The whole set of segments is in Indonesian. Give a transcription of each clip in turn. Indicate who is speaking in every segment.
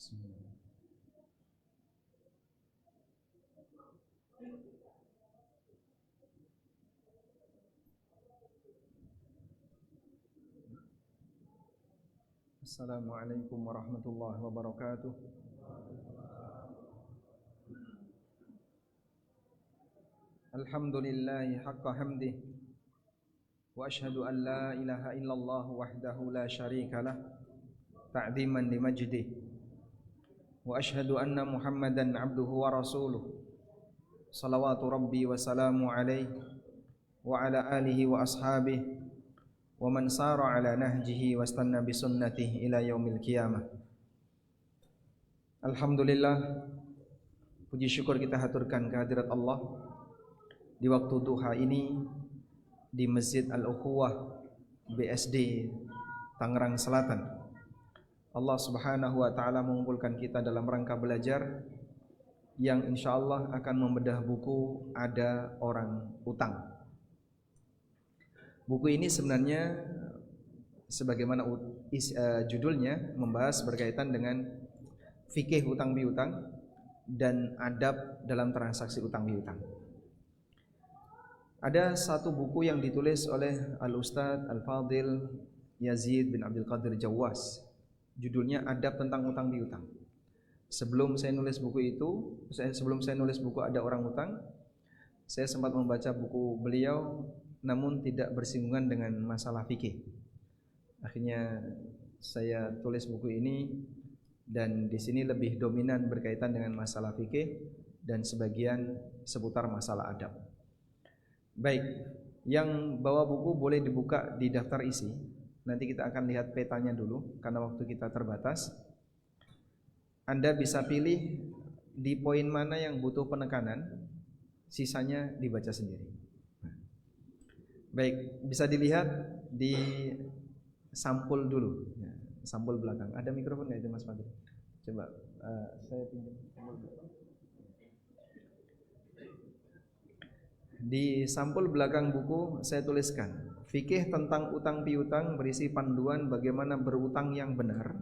Speaker 1: Bismillah. Assalamualaikum warahmatullahi wabarakatuh. Alhamdulillahi haqqa hamdih, wa ashhadu an la ilaha illallah wahdahu la syarika lah, ta'ziman li majdih, wa ashhadu anna Muhammadan abduhu wa rasuluh, salawatu rabbi wa salamu alaihi wa ala alihi wa ashabihi wa man sara ala nahjihi wastanna bi sunnatihi ila yaumil qiyamah. Alhamdulillah, puji syukur kita haturkan kehadirat Allah di waktu duha ini di Masjid Al-Ukhuwah BSD Tangerang Selatan. Allah Subhanahu wa taala mengumpulkan kita dalam rangka belajar yang insyaallah akan membedah buku Ada Orang Utang. Buku ini sebenarnya sebagaimana judulnya membahas berkaitan dengan fikih utang piutang dan adab dalam transaksi utang piutang. Ada satu buku yang ditulis oleh Al-Ustadz Al-Fadil Yazid bin Abdul Qadir Jawas. Judulnya Adab tentang Utang Piutang. Sebelum saya nulis buku Ada Orang Utang, saya sempat membaca buku beliau namun tidak bersinggungan dengan masalah fikih. Akhirnya saya tulis buku ini dan di sini lebih dominan berkaitan dengan masalah fikih dan sebagian seputar masalah adab. Baik, yang bawa buku boleh dibuka di daftar isi. Nanti kita akan lihat petanya dulu karena waktu kita terbatas. Anda bisa pilih di poin mana yang butuh penekanan, sisanya dibaca sendiri. Baik, bisa dilihat di sampul dulu, ya, sampul belakang. Ada mikrofon nggak itu Mas Fadil? Coba saya pinjam sampul belakang. Di sampul belakang buku saya tuliskan, fikih tentang utang piutang berisi panduan bagaimana berutang yang benar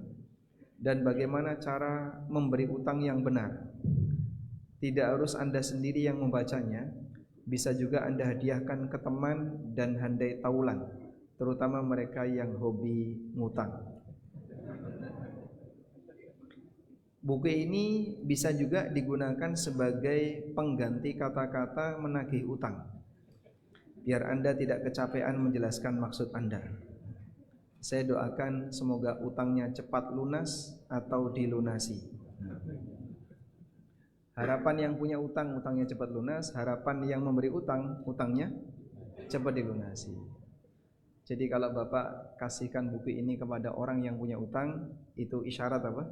Speaker 1: dan bagaimana cara memberi utang yang benar. Tidak harus Anda sendiri yang membacanya, bisa juga Anda hadiahkan ke teman dan handai taulan, terutama mereka yang hobi ngutang. Buku ini bisa juga digunakan sebagai pengganti kata-kata menagih utang, biar Anda tidak kecapean menjelaskan maksud Anda. Saya doakan semoga utangnya cepat lunas atau dilunasi. Harapan yang punya utang, utangnya cepat lunas. Harapan yang memberi utang, utangnya cepat dilunasi. Jadi kalau Bapak kasihkan buku ini kepada orang yang punya utang, itu isyarat apa?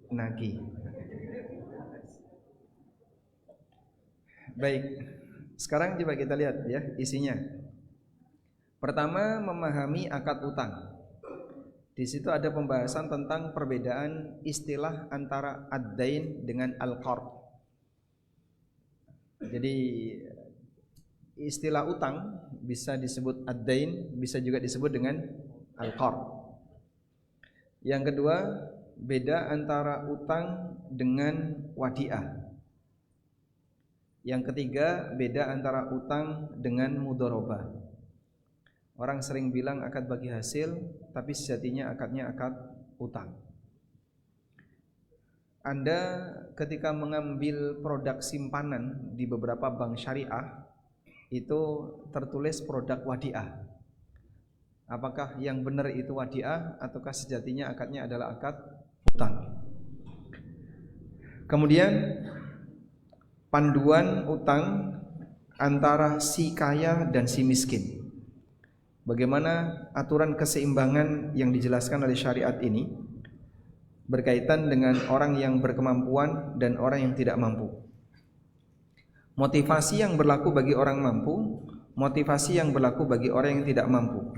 Speaker 1: Nagih. Baik, sekarang coba kita lihat ya isinya. Pertama, memahami akad utang. Di situ ada pembahasan tentang perbedaan istilah antara ad-dain dengan al-qard. Jadi istilah utang bisa disebut ad-dain, bisa juga disebut dengan al-qard. Yang kedua, beda antara utang dengan wadiah. Yang ketiga, beda antara utang dengan mudharabah. Orang sering bilang akad bagi hasil, tapi sejatinya akadnya akad utang. Anda ketika mengambil produk simpanan di beberapa bank syariah, itu tertulis produk wadiah. Apakah yang benar itu wadiah ataukah sejatinya akadnya adalah akad utang? Kemudian panduan utang antara si kaya dan si miskin. Bagaimana aturan keseimbangan yang dijelaskan oleh syariat ini berkaitan dengan orang yang berkemampuan dan orang yang tidak mampu. Motivasi yang berlaku bagi orang mampu, motivasi yang berlaku bagi orang yang tidak mampu.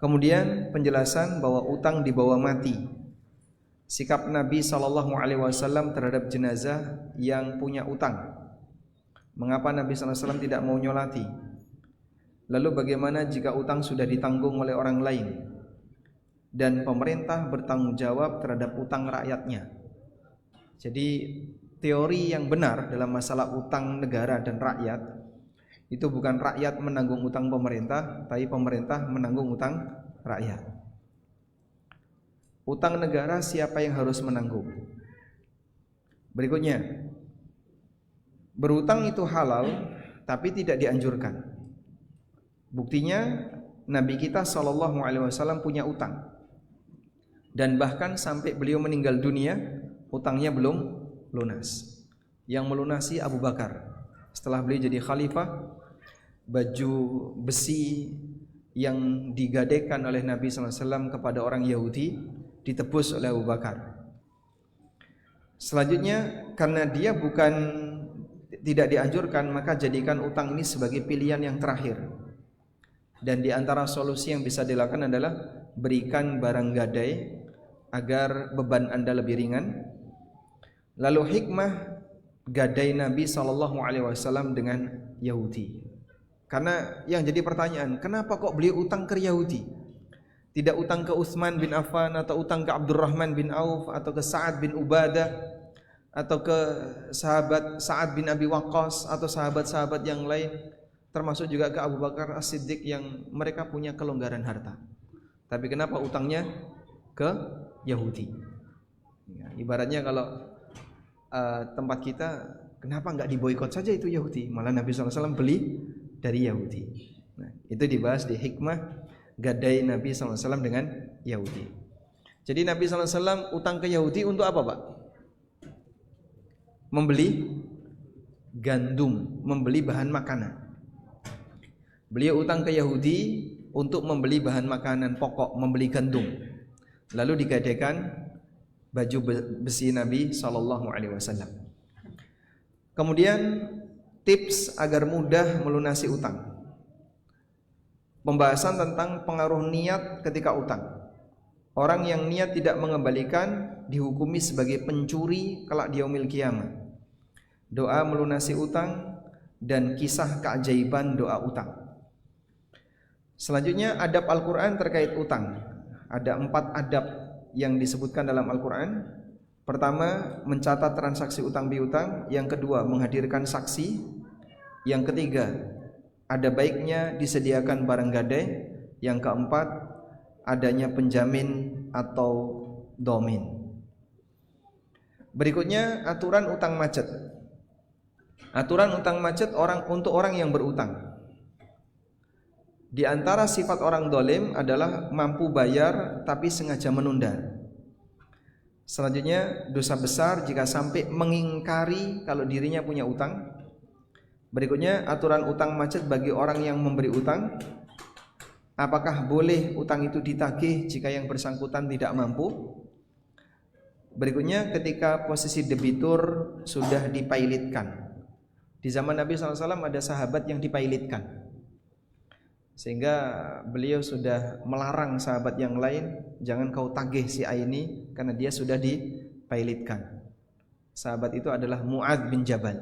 Speaker 1: Kemudian penjelasan bahwa utang dibawa mati. Sikap Nabi SAW terhadap jenazah yang punya utang. Mengapa Nabi SAW tidak mau nyolati? Lalu bagaimana jika utang sudah ditanggung oleh orang lain? dan pemerintah bertanggung jawab terhadap utang rakyatnya. Jadi teori yang benar dalam masalah utang negara dan rakyat itu bukan rakyat menanggung utang pemerintah, tapi pemerintah menanggung utang rakyat. Utang negara siapa yang harus menanggung? Berikutnya, berutang itu halal tapi tidak dianjurkan. Buktinya Nabi kita SAW punya utang, dan bahkan sampai beliau meninggal dunia utangnya belum lunas. Yang melunasi Abu Bakar. Setelah beliau jadi khalifah, baju besi yang digadaikan oleh Nabi SAW kepada orang Yahudi ditebus oleh Abu Bakar. Selanjutnya, karena dia tidak dianjurkan, maka jadikan utang ini sebagai pilihan yang terakhir. Dan di antara solusi yang bisa dilakukan adalah berikan barang gadai agar beban Anda lebih ringan. Lalu hikmah gadai Nabi SAW dengan Yahudi. Karena yang jadi pertanyaan, kenapa kok beliau utang ke Yahudi? Tidak utang ke Utsman bin Affan, atau utang ke Abdurrahman bin Auf, atau ke Sa'ad bin Ubadah, atau ke sahabat Sa'ad bin Abi Waqqas, atau sahabat-sahabat yang lain, termasuk juga ke Abu Bakar As-Siddiq yang mereka punya kelonggaran harta. Tapi kenapa utangnya ke Yahudi? Ya, ibaratnya kalau tempat kita, kenapa nggak diboikot saja itu Yahudi? Malah Nabi SAW beli dari Yahudi. Nah, itu dibahas di hikmah gadai Nabi SAW dengan Yahudi. Jadi Nabi SAW utang ke Yahudi untuk apa, Pak? Membeli gandum, membeli bahan makanan. Beliau utang ke Yahudi untuk membeli bahan makanan pokok, membeli gandum. Lalu digadaikan baju besi Nabi SAW. Kemudian tips agar mudah melunasi utang. Pembahasan tentang pengaruh niat ketika utang. Orang yang niat tidak mengembalikan dihukumi sebagai pencuri kelak di yaumil qiyamah. Doa melunasi utang dan kisah keajaiban doa utang. Selanjutnya adab Al-Quran terkait utang. Ada 4 adab yang disebutkan dalam Al-Quran. Pertama, mencatat transaksi utang piutang. Yang kedua, menghadirkan saksi. Yang ketiga, ada baiknya disediakan barang gadai. Yang keempat, adanya penjamin atau domin. Berikutnya, aturan utang macet. Aturan utang macet untuk orang yang berutang. Di antara sifat orang dolim adalah mampu bayar tapi sengaja menunda. Selanjutnya, dosa besar jika sampai mengingkari kalau dirinya punya utang. Berikutnya, aturan utang macet bagi orang yang memberi utang. Apakah boleh utang itu ditagih jika yang bersangkutan tidak mampu? Berikutnya, ketika posisi debitur sudah dipailitkan. Di zaman Nabi SAW ada sahabat yang dipailitkan, sehingga beliau sudah melarang sahabat yang lain, jangan kau tagih si A ini karena dia sudah dipailitkan. Sahabat itu adalah Mu'adz bin Jabal.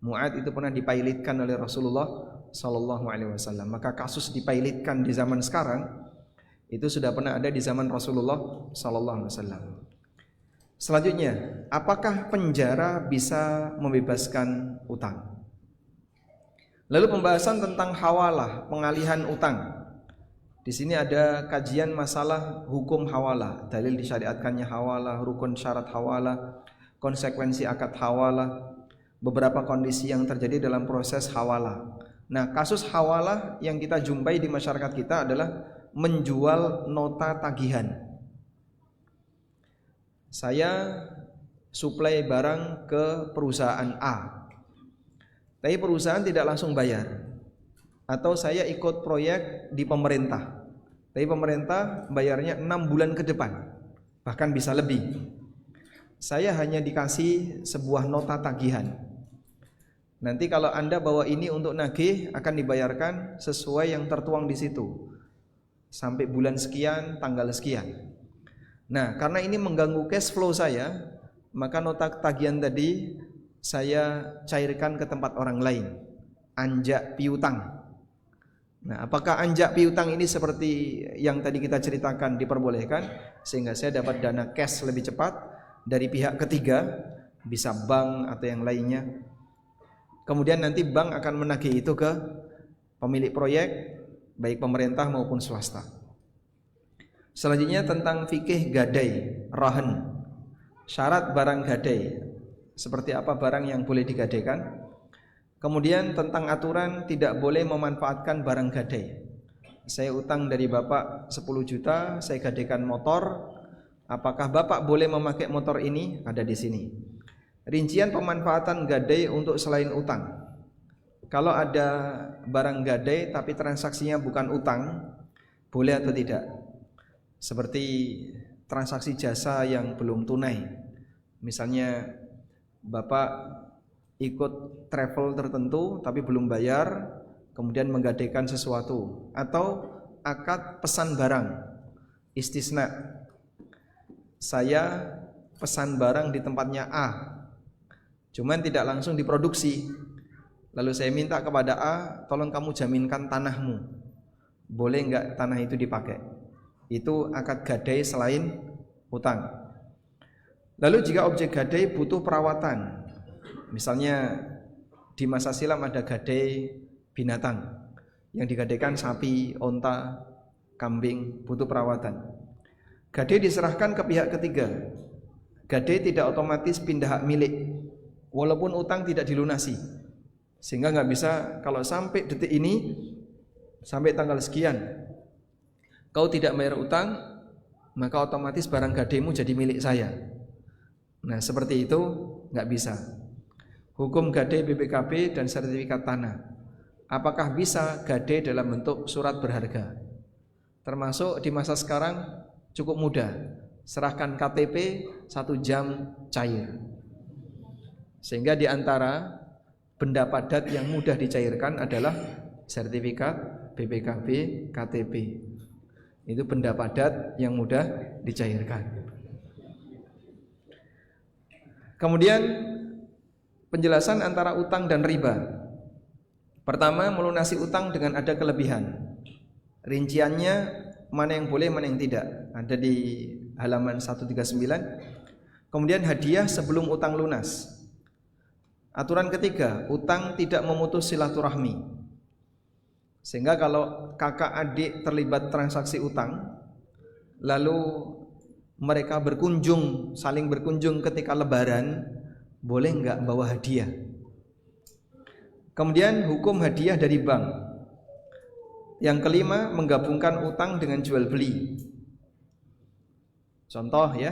Speaker 1: Mu'adz itu pernah dipailitkan oleh Rasulullah SAW. Maka kasus dipailitkan di zaman sekarang itu sudah pernah ada di zaman Rasulullah SAW. Selanjutnya, apakah penjara bisa membebaskan utang? Lalu pembahasan tentang hawalah, pengalihan utang. Di sini ada kajian masalah hukum hawalah, dalil disyariatkannya hawalah, rukun syarat hawalah, konsekuensi akad hawalah, beberapa kondisi yang terjadi dalam proses hawalah. Nah, kasus hawalah yang kita jumpai di masyarakat kita adalah menjual nota tagihan. Saya suplai barang ke perusahaan A, tapi perusahaan tidak langsung bayar. Atau saya ikut proyek di pemerintah, tapi pemerintah bayarnya 6 bulan ke depan, bahkan bisa lebih. Saya hanya dikasih sebuah nota tagihan. Nanti kalau Anda bawa ini untuk nagih akan dibayarkan sesuai yang tertuang di situ, sampai bulan sekian, tanggal sekian. Nah, karena ini mengganggu cash flow saya, maka nota tagihan tadi saya cairkan ke tempat orang lain, anjak piutang. Nah, apakah anjak piutang ini seperti yang tadi kita ceritakan diperbolehkan sehingga saya dapat dana cash lebih cepat dari pihak ketiga, bisa bank atau yang lainnya. Kemudian nanti bank akan menagih itu ke pemilik proyek, baik pemerintah maupun swasta. Selanjutnya tentang fikih gadai, rahan. Syarat barang gadai, seperti apa barang yang boleh digadaikan. Kemudian tentang aturan tidak boleh memanfaatkan barang gadai. Saya utang dari Bapak 10 juta, saya gadaikan motor. Apakah Bapak boleh memakai motor ini? Ada di sini. Rincian pemanfaatan gadai untuk selain utang. Kalau ada barang gadai tapi transaksinya bukan utang, boleh atau tidak? Seperti transaksi jasa yang belum tunai. Misalnya Bapak ikut travel tertentu tapi belum bayar, kemudian menggadaikan sesuatu, atau akad pesan barang, istisna. Saya pesan barang di tempatnya A, cuman tidak langsung diproduksi. Lalu saya minta kepada A, tolong kamu jaminkan tanahmu, boleh enggak tanah itu dipakai? Itu akad gadai selain utang. Lalu jika objek gadai butuh perawatan, misalnya di masa silam ada gadai binatang yang digadaikan sapi, onta, kambing, butuh perawatan. Gadai diserahkan ke pihak ketiga. Gadai tidak otomatis pindah hak milik, walaupun utang tidak dilunasi. Sehingga nggak bisa kalau sampai detik ini, sampai tanggal sekian, kau tidak bayar utang, maka otomatis barang gadaimu jadi milik saya. Nah seperti itu nggak bisa. Hukum gadai BPKB dan sertifikat tanah. Apakah bisa gadai dalam bentuk surat berharga? Termasuk di masa sekarang cukup mudah. Serahkan KTP 1 jam cair. Sehingga di antara benda padat yang mudah dicairkan adalah sertifikat BPKB KTP. Itu benda padat yang mudah dicairkan. Kemudian penjelasan antara utang dan riba. Pertama, melunasi utang dengan ada kelebihan. Rinciannya mana yang boleh, mana yang tidak. Ada di halaman 139. Kemudian hadiah sebelum utang lunas. Aturan ketiga, utang tidak memutus silaturahmi. Sehingga kalau kakak adik terlibat transaksi utang, lalu mereka berkunjung, saling berkunjung ketika lebaran, boleh enggak bawa hadiah? Kemudian hukum hadiah dari bank. Yang kelima, menggabungkan utang dengan jual beli. Contoh ya,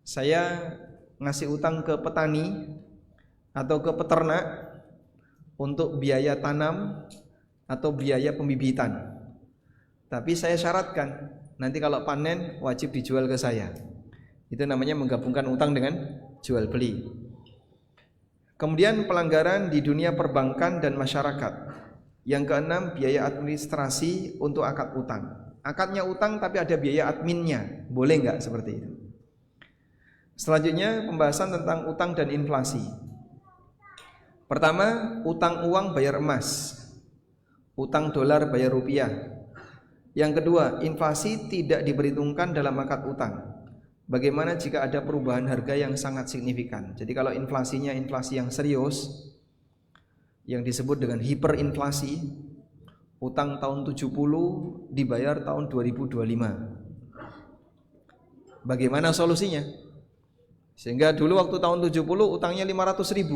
Speaker 1: saya ngasih utang ke petani atau ke peternak untuk biaya tanam atau biaya pembibitan. Tapi saya syaratkan, nanti kalau panen wajib dijual ke saya. Itu namanya menggabungkan utang dengan jual beli. Kemudian pelanggaran di dunia perbankan dan masyarakat. Yang keenam, biaya administrasi untuk akad utang. Akadnya utang tapi ada biaya adminnya, boleh enggak seperti itu? Selanjutnya pembahasan tentang utang dan inflasi. Pertama, utang uang bayar emas, utang dolar bayar rupiah. Yang kedua, inflasi tidak diperhitungkan dalam akad utang. Bagaimana jika ada perubahan harga yang sangat signifikan? Jadi kalau inflasinya inflasi yang serius, yang disebut dengan hiperinflasi, utang tahun 70 dibayar tahun 2025. Bagaimana solusinya? Sehingga dulu waktu tahun 70 utangnya 500.000,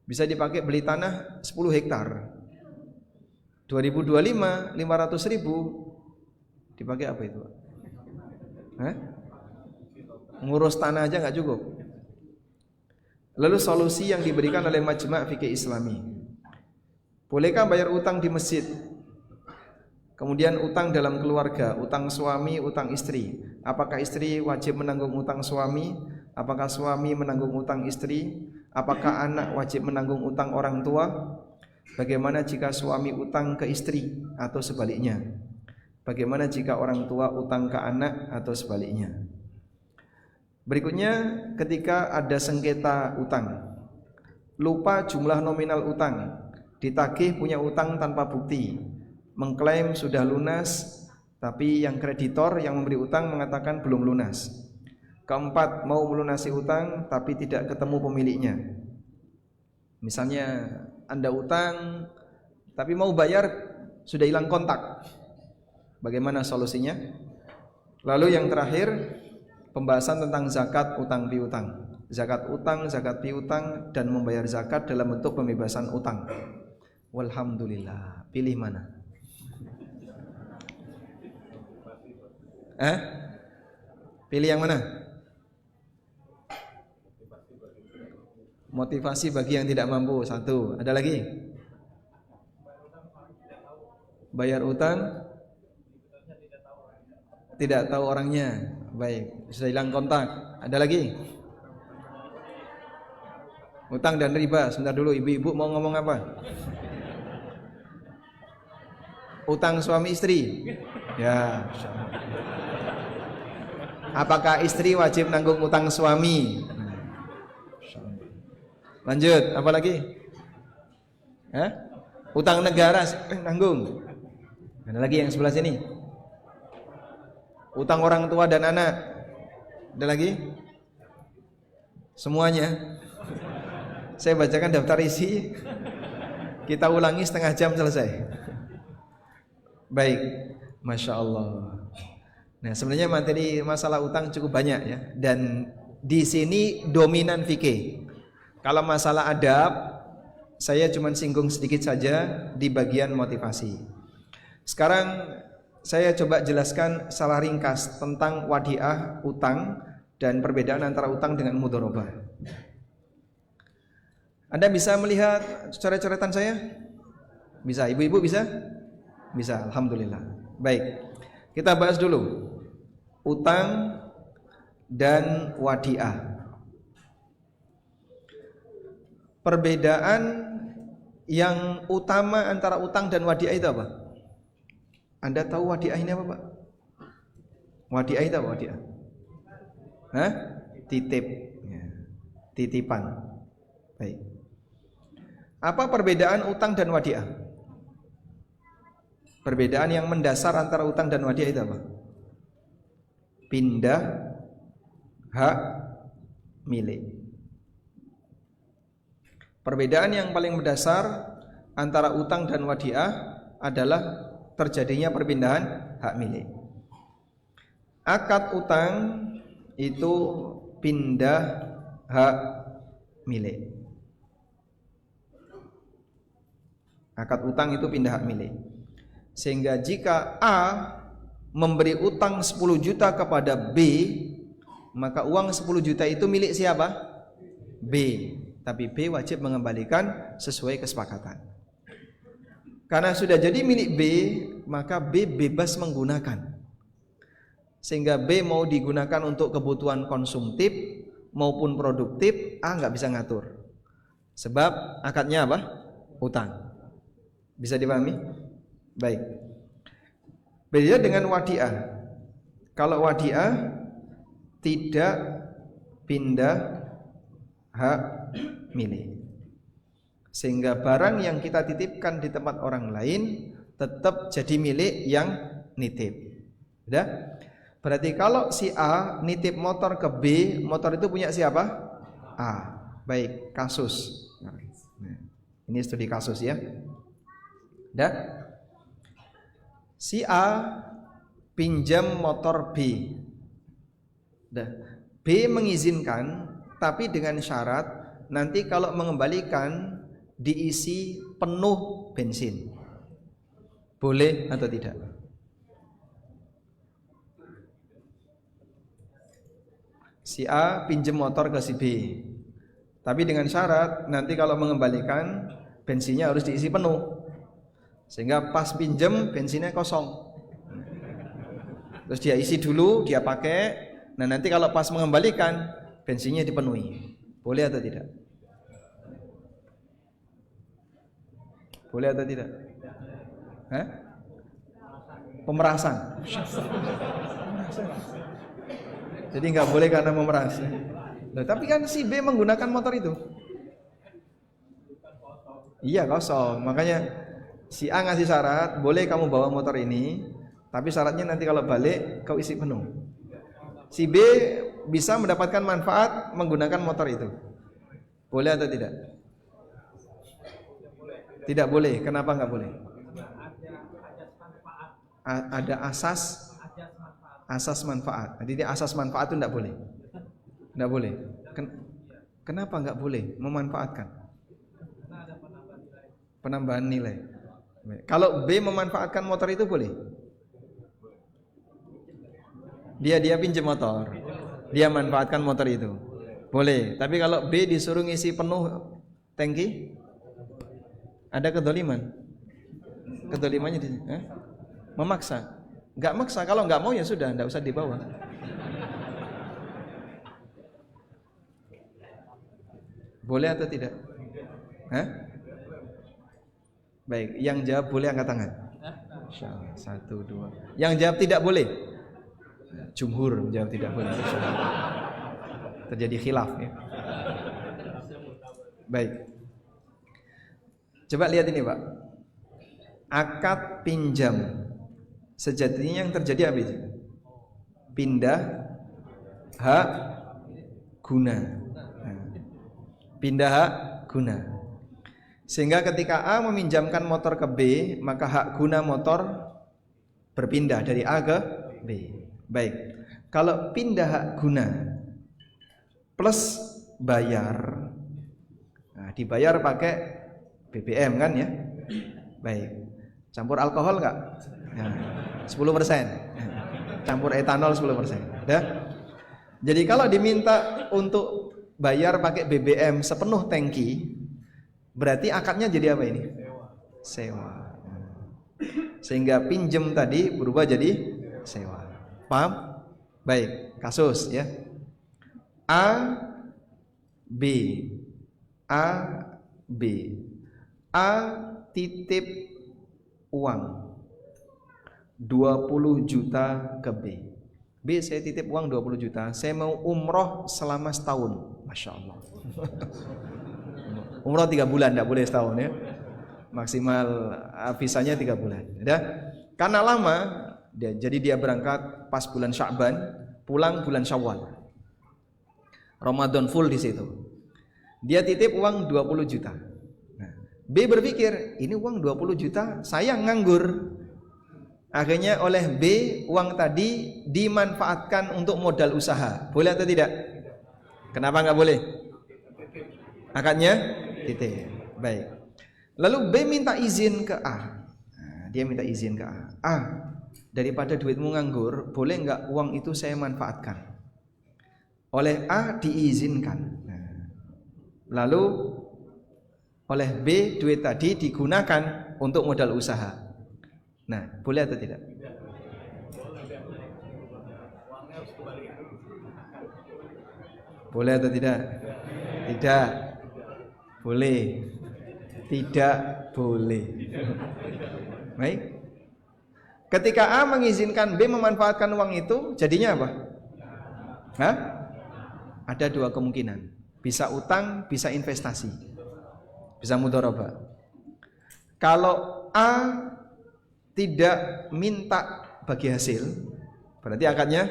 Speaker 1: bisa dipakai beli tanah 10 hektar. 2025 500.000 dipakai apa itu? Ngurus tanah aja nggak cukup. Lalu solusi yang diberikan oleh Majma' Fikih Islami. Bolehkah bayar utang di masjid? Kemudian utang dalam keluarga, utang suami, utang istri. Apakah istri wajib menanggung utang suami? Apakah suami menanggung utang istri? Apakah anak wajib menanggung utang orang tua? Bagaimana jika suami utang ke istri atau sebaliknya? Bagaimana jika orang tua utang ke anak atau sebaliknya? Berikutnya, ketika ada sengketa utang, lupa jumlah nominal utang, ditagih punya utang tanpa bukti, mengklaim sudah lunas, tapi yang kreditor yang memberi utang mengatakan belum lunas. Keempat, mau melunasi utang tapi tidak ketemu pemiliknya. Misalnya Anda utang tapi mau bayar sudah hilang kontak. Bagaimana solusinya? Lalu yang terakhir, pembahasan tentang zakat utang piutang. Zakat utang, zakat piutang, dan membayar zakat dalam bentuk pembebasan utang. Walhamdulillah. Pilih mana? Pilih yang mana? Motivasi bagi yang tidak mampu. Satu. Ada lagi? Bayar utang tidak tahu orangnya. Baik, sudah hilang kontak. Ada lagi? Utang dan riba. Sebentar dulu, ibu-ibu mau ngomong apa? Utang suami istri. Ya. Apakah istri wajib nanggung utang suami? Lanjut, apa lagi? Utang negara nanggung. Ada lagi yang sebelah sini. Utang orang tua dan anak. Ada lagi? Semuanya. Saya bacakan daftar isi. Kita ulangi setengah jam selesai. Baik, Masya Allah. Nah, sebenarnya materi masalah utang cukup banyak ya. Dan di sini dominan fikih. Kalau masalah adab, saya cuma singgung sedikit saja di bagian motivasi. Sekarang saya coba jelaskan secara ringkas tentang wadiah utang dan perbedaan antara utang dengan mudharabah. Anda bisa melihat coret-coretan saya? Bisa, ibu-ibu bisa? Bisa, alhamdulillah. Baik, kita bahas dulu utang dan wadiah. Perbedaan yang utama antara utang dan wadiah itu apa? Anda tahu wadiah ini apa, Pak? Wadiah itu apa wadiah? Titip, ya. Titipan. Baik. Apa perbedaan utang dan wadiah? Perbedaan yang mendasar antara utang dan wadiah itu apa? Pindah hak milik. Perbedaan yang paling mendasar antara utang dan wadiah adalah terjadinya perpindahan hak milik. Akad utang itu pindah hak milik. Akad utang itu pindah hak milik. Sehingga jika A memberi utang 10 juta kepada B, maka uang 10 juta itu milik siapa? B. Tapi B wajib mengembalikan sesuai kesepakatan. Karena sudah jadi milik B, maka B bebas menggunakan. Sehingga B mau digunakan untuk kebutuhan konsumtif maupun produktif, A nggak bisa ngatur. Sebab akadnya apa? Utang. Bisa dipahami? Baik. Beda dengan wadiah. Kalau wadiah tidak pindah hak milik. Sehingga barang yang kita titipkan di tempat orang lain tetap jadi milik yang nitip. Udah? Berarti kalau si A nitip motor ke B, motor itu punya siapa? A. Baik, kasus. Nah, ini studi kasus ya. Udah? Si A pinjam motor B. Udah. B mengizinkan, tapi dengan syarat nanti kalau mengembalikan diisi penuh bensin. Boleh atau tidak? Si A pinjam motor ke si B, tapi dengan syarat nanti kalau mengembalikan bensinnya harus diisi penuh. Sehingga pas pinjam bensinnya kosong. Terus dia isi dulu, dia pakai. Nah nanti kalau pas mengembalikan bensinnya dipenuhi. Boleh atau tidak? Boleh atau tidak? Pemerasan. Jadi nggak boleh karena memeras. Nah, tapi kan si B menggunakan motor itu. Iya kosong. Makanya Si A ngasih syarat, boleh kamu bawa motor ini, tapi syaratnya nanti kalau balik kau isi penuh. Si B bisa mendapatkan manfaat menggunakan motor itu. Boleh atau tidak? Tidak boleh. Kenapa nggak boleh? Ada asas manfaat. Jadi asas manfaat itu tidak boleh. Tidak boleh. Kenapa nggak boleh memanfaatkan? Penambahan nilai. Kalau B memanfaatkan motor itu boleh. Dia pinjam motor, dia manfaatkan motor itu, boleh. Tapi kalau B disuruh ngisi penuh tangki, ada kedoliman. Kedolimannya memaksa. Nggak maksa. Kalau nggak mau ya sudah, nggak usah dibawa. Boleh atau tidak? Baik, yang jawab boleh angkat tangan. Insyaallah. 1, 2. Yang jawab tidak boleh. Jumhur menjawab tidak boleh. Terjadi khilaf ya. Baik. Coba lihat ini, Pak. Akad pinjam. Sejatinya yang terjadi apa itu? Pindah hak guna. Pindah hak guna. Sehingga ketika A meminjamkan motor ke B, maka hak guna motor berpindah dari A ke B. Baik. Kalau pindah hak guna plus bayar, nah, dibayar pakai BBM kan ya? Baik. Campur alkohol nggak? Nah, 10%. Campur etanol 10%. Ya? Jadi kalau diminta untuk bayar pakai BBM sepenuh tangki, berarti akadnya jadi apa ini? Sewa. Sehingga pinjem tadi berubah jadi sewa. Paham? Baik, kasus ya. A B A titip uang 20 juta ke B. B, saya titip uang 20 juta. Saya mau umroh selama setahun. Masya Allah. Umroh 3 bulan, tidak boleh setahun ya. Maksimal visanya 3 bulan. Ya. Karena lama, jadi dia berangkat pas bulan Sya'ban, pulang bulan Syawal. Ramadan full di situ. Dia titip uang 20 juta. Nah, B berpikir, ini uang 20 juta, saya nganggur. Akhirnya oleh B, uang tadi dimanfaatkan untuk modal usaha. Boleh atau tidak? Kenapa nggak boleh? Akadnya titip. Baik. Lalu B minta izin ke A. Nah, dia minta izin ke A. A, daripada duitmu nganggur, boleh nggak uang itu saya manfaatkan? Oleh A diizinkan. Nah, lalu oleh B duit tadi digunakan untuk modal usaha. Nah, boleh atau tidak? Boleh atau tidak? Tidak. Boleh. Tidak boleh. Baik. Ketika A mengizinkan B memanfaatkan uang itu, jadinya apa? Hah? Ada 2 kemungkinan. Bisa utang, bisa investasi. Bisa mudharabah. Kalau A tidak minta bagi hasil, berarti akadnya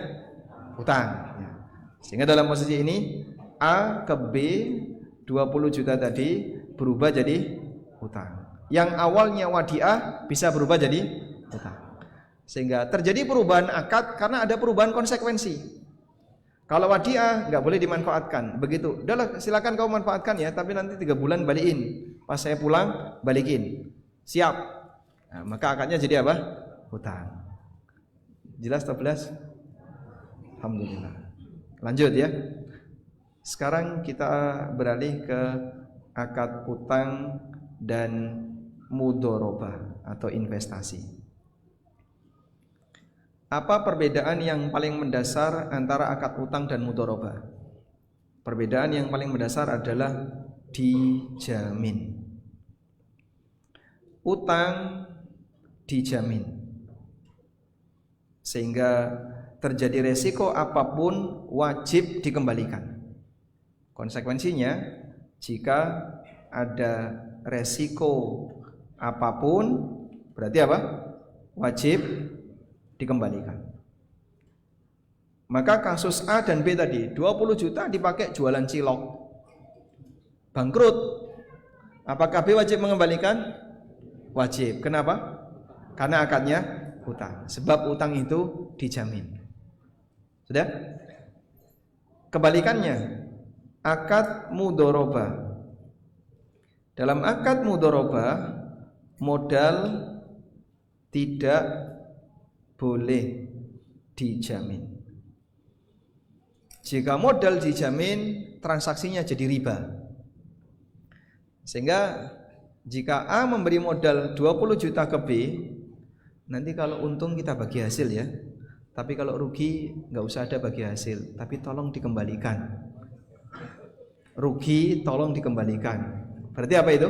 Speaker 1: utang. Sehingga dalam posisi ini A ke B 20 juta tadi berubah jadi utang. Yang awalnya wadiah bisa berubah jadi utang. Sehingga terjadi perubahan akad karena ada perubahan konsekuensi. Kalau wadiah nggak boleh dimanfaatkan. Begitu, udahlah silakan kau manfaatkan ya, tapi nanti 3 bulan balikin. Pas saya pulang balikin. Siap. Nah, maka akadnya jadi apa? Hutang. Jelas atau belas? Alhamdulillah. Lanjut ya. Sekarang kita beralih ke akad hutang dan mudharabah atau investasi. Apa perbedaan yang paling mendasar antara akad hutang dan mudharabah? Perbedaan yang paling mendasar adalah dijamin. Utang dijamin, sehingga terjadi resiko apapun wajib dikembalikan. Konsekuensinya, jika ada resiko apapun berarti apa? Wajib dikembalikan. Maka kasus A dan B tadi 20 juta dipakai jualan cilok, bangkrut. Apakah B wajib mengembalikan? Wajib. Kenapa? Karena akadnya utang. Sebab utang itu dijamin. Sudah? Kebalikannya, akad mudharabah. Dalam akad mudharabah, modal tidak boleh dijamin. Jika modal dijamin, transaksinya jadi riba. Sehingga jika A memberi modal 20 juta ke B, nanti kalau untung kita bagi hasil ya. Tapi kalau rugi nggak usah ada bagi hasil, tapi tolong dikembalikan. Rugi tolong dikembalikan. Berarti apa itu?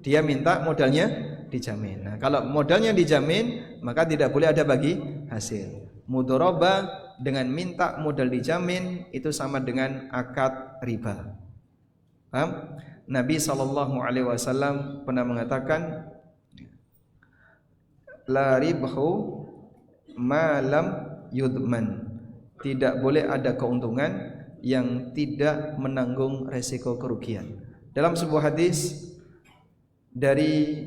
Speaker 1: Dia minta modalnya dijamin. Nah, kalau modalnya dijamin, maka tidak boleh ada bagi hasil. Mudharabah dengan minta modal dijamin itu sama dengan akad riba. Paham? Nabi SAW pernah mengatakan, la ribhu ma lam yudman. Tidak boleh ada keuntungan yang tidak menanggung resiko kerugian. Dalam sebuah hadis dari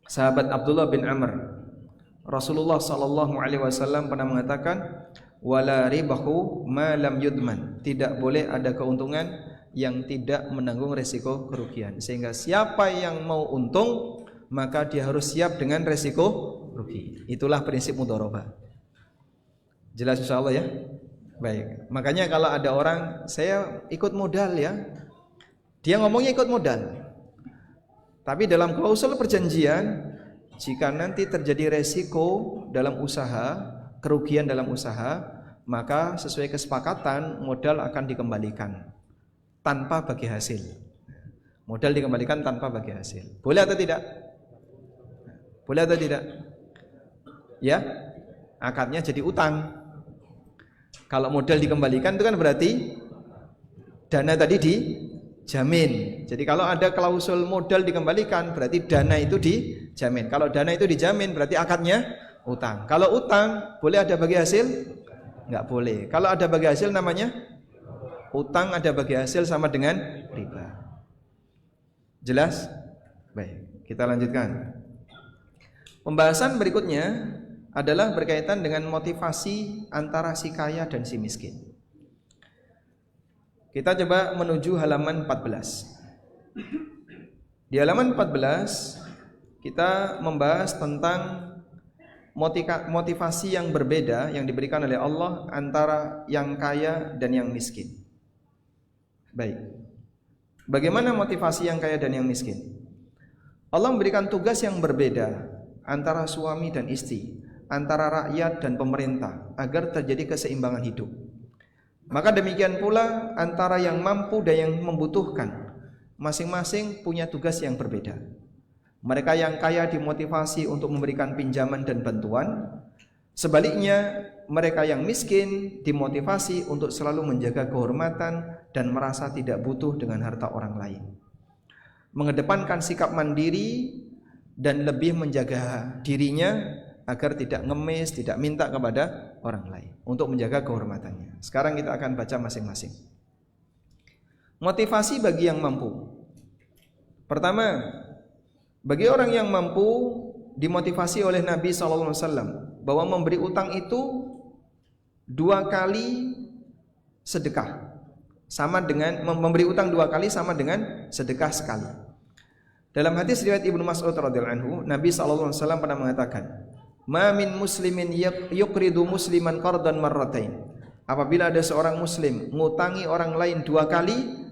Speaker 1: sahabat Abdullah bin Amr, Rasulullah SAW pernah mengatakan, wala ribhu ma lam yudman. Tidak boleh ada keuntungan yang tidak menanggung resiko kerugian. Sehingga siapa yang mau untung, maka dia harus siap dengan resiko rugi. Itulah prinsip mudharabah. Jelas insyaallah ya? Baik. Makanya kalau ada orang, saya ikut modal ya. Dia ngomongnya ikut modal. Tapi dalam klausul perjanjian, jika nanti terjadi resiko dalam usaha, kerugian dalam usaha, maka sesuai kesepakatan modal akan dikembalikan tanpa bagi hasil. Modal dikembalikan tanpa bagi hasil. Boleh atau tidak? Boleh atau tidak? Ya, akadnya jadi utang. Kalau modal dikembalikan itu kan berarti dana tadi dijamin. Jadi kalau ada klausul modal dikembalikan, berarti dana itu dijamin. Kalau dana itu dijamin, berarti akadnya utang. Kalau utang, boleh ada bagi hasil? Enggak boleh. Kalau ada bagi hasil namanya utang, ada bagi hasil sama dengan riba. Jelas? Baik, kita lanjutkan. Pembahasan berikutnya adalah berkaitan dengan motivasi antara si kaya dan si miskin. Kita coba menuju halaman 14. Di halaman 14 kita membahas tentang motivasi yang berbeda yang diberikan oleh Allah antara yang kaya dan yang miskin. Baik. Bagaimana motivasi yang kaya dan yang miskin? Allah memberikan tugas yang berbeda antara suami dan istri, antara rakyat dan pemerintah agar terjadi keseimbangan hidup. Maka demikian pula antara yang mampu dan yang membutuhkan, masing-masing punya tugas yang berbeda. Mereka yang kaya dimotivasi untuk memberikan pinjaman dan bantuan, sebaliknya mereka yang miskin dimotivasi untuk selalu menjaga kehormatan dan merasa tidak butuh dengan harta orang lain, mengedepankan sikap mandiri dan lebih menjaga dirinya agar tidak ngemis, tidak minta kepada orang lain untuk menjaga kehormatannya. Sekarang kita akan baca masing-masing. Motivasi bagi yang mampu. Pertama, bagi orang yang mampu dimotivasi oleh Nabi SAW bahwa memberi utang itu 2 kali sedekah, sama dengan memberi utang 2 kali sama dengan sedekah sekali. Dalam hadis riwayat Ibnu Mas'ud radhiyallahu anhu, Nabi SAW pernah mengatakan, "Ma min muslimin yuqridu musliman qardan marratain." Apabila ada seorang muslim ngutangi orang lain 2 kali,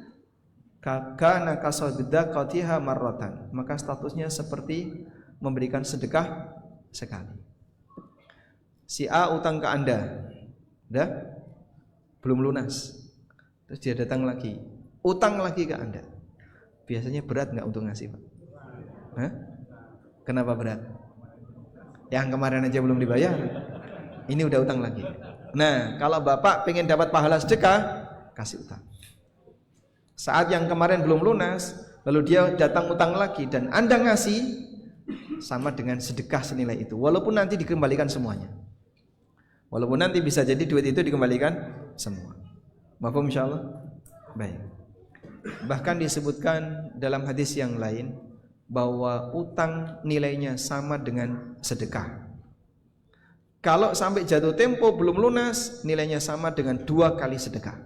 Speaker 1: kana kasadaqatiha marratan, maka statusnya seperti memberikan sedekah sekali. Si A utang ke Anda, dah belum lunas, terus dia datang lagi, utang lagi ke Anda. Biasanya berat nggak untuk ngasih, Pak? Hah? Kenapa berat? Yang kemarin aja belum dibayar, ini udah utang lagi. Nah, kalau Bapak pengen dapat pahala sedekah, kasih utang. Saat yang kemarin belum lunas, lalu dia datang utang lagi dan Anda ngasih, sama dengan sedekah senilai itu, walaupun nanti dikembalikan semuanya. Walaupun nanti bisa jadi duit itu dikembalikan semua. Mafhum insyaallah? Baik. Bahkan disebutkan dalam hadis yang lain bahwa utang nilainya sama dengan sedekah. Kalau sampai jatuh tempo belum lunas, nilainya sama dengan 2 kali sedekah.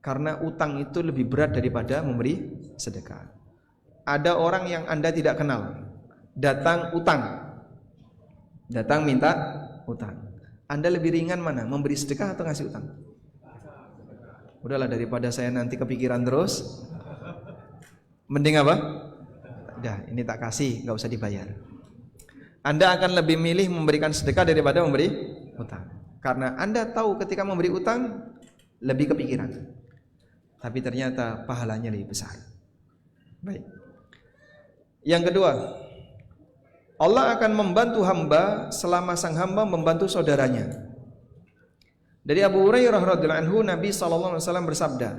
Speaker 1: Karena utang itu lebih berat daripada memberi sedekah. Ada orang yang Anda tidak kenal, datang minta utang. Anda lebih ringan mana, memberi sedekah atau ngasih utang? Udahlah, daripada saya nanti kepikiran terus, mending apa? Udah, ini tak kasih, nggak usah dibayar. Anda akan lebih milih memberikan sedekah daripada memberi utang, karena Anda tahu ketika memberi utang lebih kepikiran, tapi ternyata pahalanya lebih besar. Baik. Yang kedua, Allah akan membantu hamba selama sang hamba membantu saudaranya. Dari Abu Hurairah radhiyallahu anhu, Nabi sallallahu alaihi wasallam bersabda,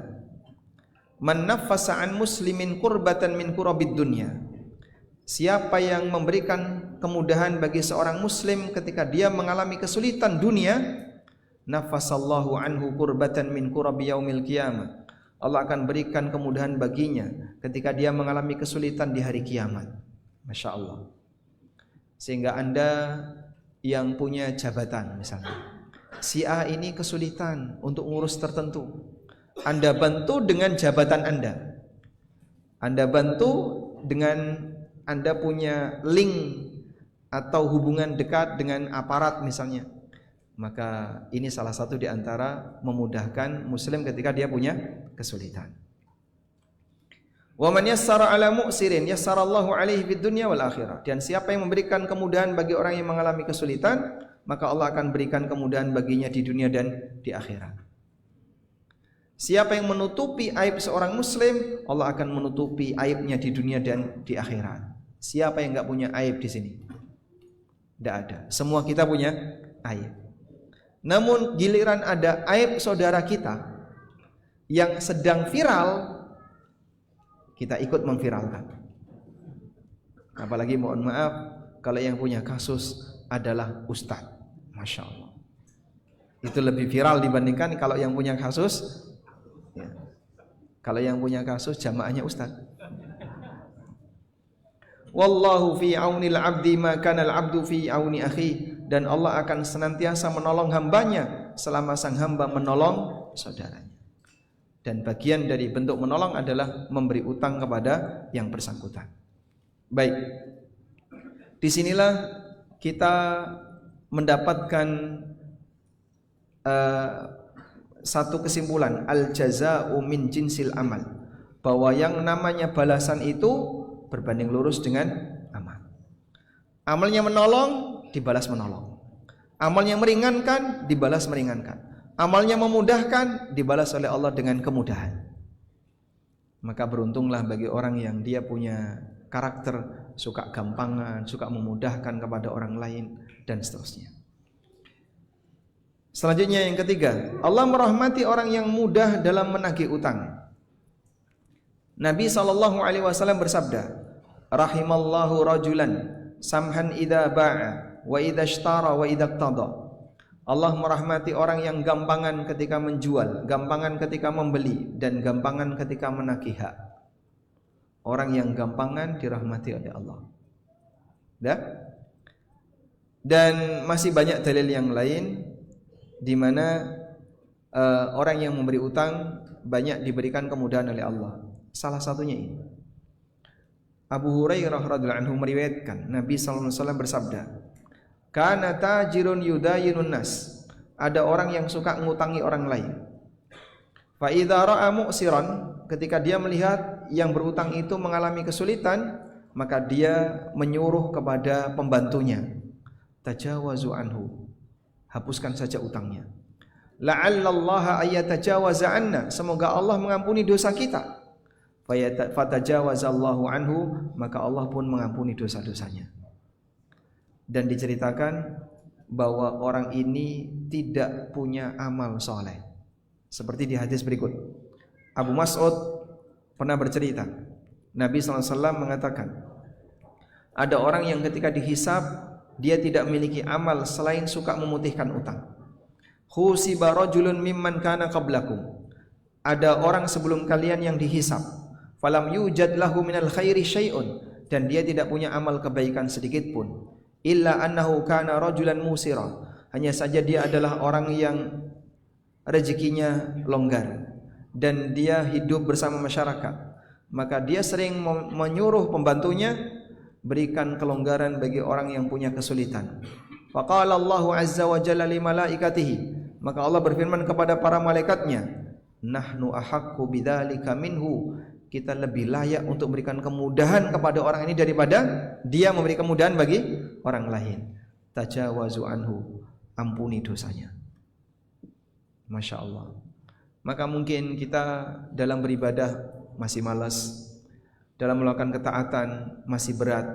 Speaker 1: "Man naffasa an muslimin qurbatan min kurabid dunya." Siapa yang memberikan kemudahan bagi seorang muslim ketika dia mengalami kesulitan dunia, nafasallahu anhu qurbatan min kurabi yaumil qiyamah. Allah akan berikan kemudahan baginya ketika dia mengalami kesulitan di hari kiamat. Masya Allah. Sehingga Anda yang punya jabatan misalnya, si A ini kesulitan untuk ngurus tertentu, Anda bantu dengan jabatan Anda. Anda bantu dengan Anda punya link atau hubungan dekat dengan aparat misalnya. Maka ini salah satu di antara memudahkan muslim ketika dia punya kesulitan. Wa man yassara 'ala mu'sirin yassarallahu 'alaihi fid dunya wal akhirah. Dan siapa yang memberikan kemudahan bagi orang yang mengalami kesulitan, maka Allah akan berikan kemudahan baginya di dunia dan di akhirat. Siapa yang menutupi aib seorang muslim, Allah akan menutupi aibnya di dunia dan di akhirat. Siapa yang enggak punya aib di sini? Tidak ada. Semua kita punya aib. Namun giliran ada aib saudara kita yang sedang viral, kita ikut memviralkan. Apalagi mohon maaf kalau yang punya kasus adalah ustadz. Masya Allah, itu lebih viral dibandingkan kalau yang punya kasus ya. Kalau yang punya kasus jamaahnya ustadz. Wallahu fi aunil abdi ma kana al abdu fi auni akhi. Dan Allah akan senantiasa menolong hambanya selama sang hamba menolong saudaranya. Dan bagian dari bentuk menolong adalah memberi utang kepada yang bersangkutan. Baik, disinilah kita mendapatkan satu kesimpulan, al jaza'u min jinsil amal, bahwa yang namanya balasan itu berbanding lurus dengan amal. Amalnya menolong, dibalas menolong. Amalnya meringankan, dibalas meringankan. Amalnya memudahkan, dibalas oleh Allah dengan kemudahan. Maka beruntunglah bagi orang yang dia punya karakter suka gampangan, suka memudahkan kepada orang lain dan seterusnya. Selanjutnya yang ketiga, Allah merahmati orang yang mudah dalam menagih utang. Nabi SAW bersabda, rahimallahu rajulan samhan idza ba'a wa idza ishtara wa idza iqtada. Allah merahmati orang yang gampangan ketika menjual, gampangan ketika membeli, dan gampangan ketika menagih hak. Orang yang gampangan dirahmati oleh Allah. Dan masih banyak dalil yang lain di mana orang yang memberi utang banyak diberikan kemudahan oleh Allah. Salah satunya ini. Abu Hurairah radhiyallahu anhu meriwayatkan Nabi sallallahu alaihi wasallam bersabda, "Kana tajirun yudayinun nas." Ada orang yang suka ngutangi orang lain. Fa idza ra'a mu'siran, ketika dia melihat yang berutang itu mengalami kesulitan, maka dia menyuruh kepada pembantunya, tajawazu anhu, hapuskan saja utangnya. La'allallaha ayatajawaza anna, semoga Allah mengampuni dosa kita. Fatajawazallahu anhu, maka Allah pun mengampuni dosa-dosanya. Dan diceritakan bahwa orang ini tidak punya amal soleh, seperti di hadis berikut. Abu Mas'ud pernah bercerita, Nabi SAW mengatakan, ada orang yang ketika dihisab dia tidak memiliki amal selain suka memutihkan utang. Husiba rajulun mimman kana qablakum. Ada orang sebelum kalian yang dihisab, falam yujad lahu minal khairi syai'un, dan dia tidak punya amal kebaikan sedikit pun, illa annahu kana rajulan musira, hanya saja dia adalah orang yang rezekinya longgar dan dia hidup bersama masyarakat, maka dia sering menyuruh pembantunya berikan kelonggaran bagi orang yang punya kesulitan. Faqala Allahu azza wa jalla li malaikatihi, maka Allah berfirman kepada para malaikatnya, nahnu ahaqqu bidzalika minhu, kita lebih layak untuk memberikan kemudahan kepada orang ini daripada dia memberi kemudahan bagi orang lain. Tajawazu anhu, ampuni dosanya. Masya Allah. Maka mungkin kita dalam beribadah masih malas, dalam melakukan ketaatan masih berat,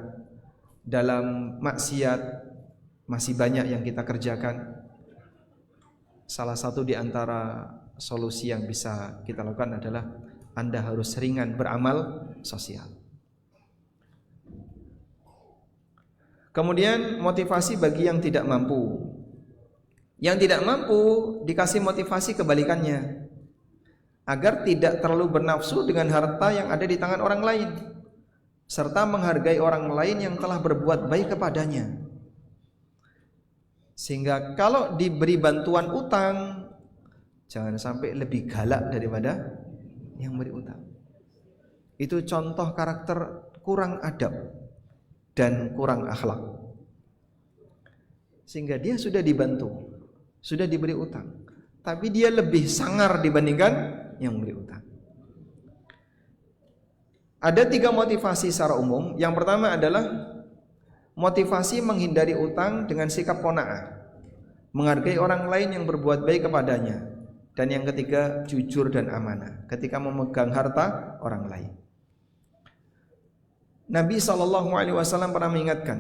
Speaker 1: dalam maksiat masih banyak yang kita kerjakan. Salah satu di antara solusi yang bisa kita lakukan adalah Anda harus seringan beramal sosial. Kemudian motivasi bagi yang tidak mampu. Yang tidak mampu dikasih motivasi kebalikannya, agar tidak terlalu bernafsu dengan harta yang ada di tangan orang lain, serta menghargai orang lain yang telah berbuat baik kepadanya. Sehingga kalau diberi bantuan utang, jangan sampai lebih galak daripada yang beri utang. Itu contoh karakter kurang adab dan kurang akhlak. Sehingga dia sudah dibantu, sudah diberi utang, tapi dia lebih sangar dibandingkan yang memberi utang. Ada 3 motivasi secara umum. Yang pertama adalah motivasi menghindari utang dengan sikap qanaah, menghargai orang lain yang berbuat baik kepadanya. Dan yang ketiga, jujur dan amanah ketika memegang harta orang lain. Nabi SAW pernah mengingatkan,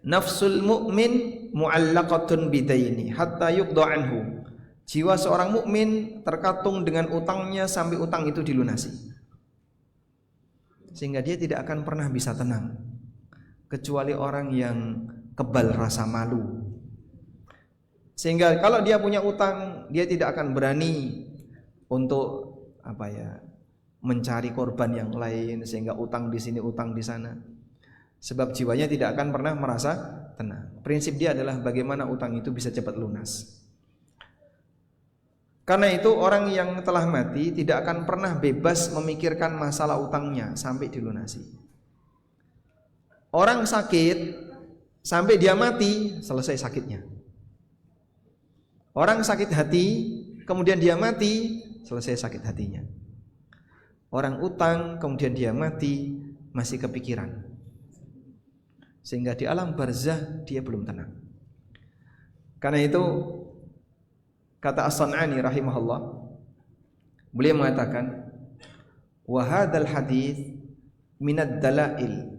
Speaker 1: nafsul mu'min mu'allaqatun bidaini hatta yuqda anhu. Jiwa seorang mukmin terkatung dengan utangnya sampai utang itu dilunasi. Sehingga dia tidak akan pernah bisa tenang, kecuali orang yang kebal rasa malu. Sehingga kalau dia punya utang, dia tidak akan berani untuk mencari korban yang lain, sehingga utang di sini, utang di sana. Sebab jiwanya tidak akan pernah merasa tenang. Prinsip dia adalah bagaimana utang itu bisa cepat lunas. Karena itu orang yang telah mati tidak akan pernah bebas memikirkan masalah utangnya sampai dilunasi. Orang sakit sampai dia mati selesai sakitnya. Orang sakit hati kemudian dia mati selesai sakit hatinya. Orang utang kemudian dia mati masih kepikiran, sehingga di alam barzah dia belum tenang. Karena itu kata As-San'ani rahimahullah, beliau mengatakan, wa hadzal hadits minad dalail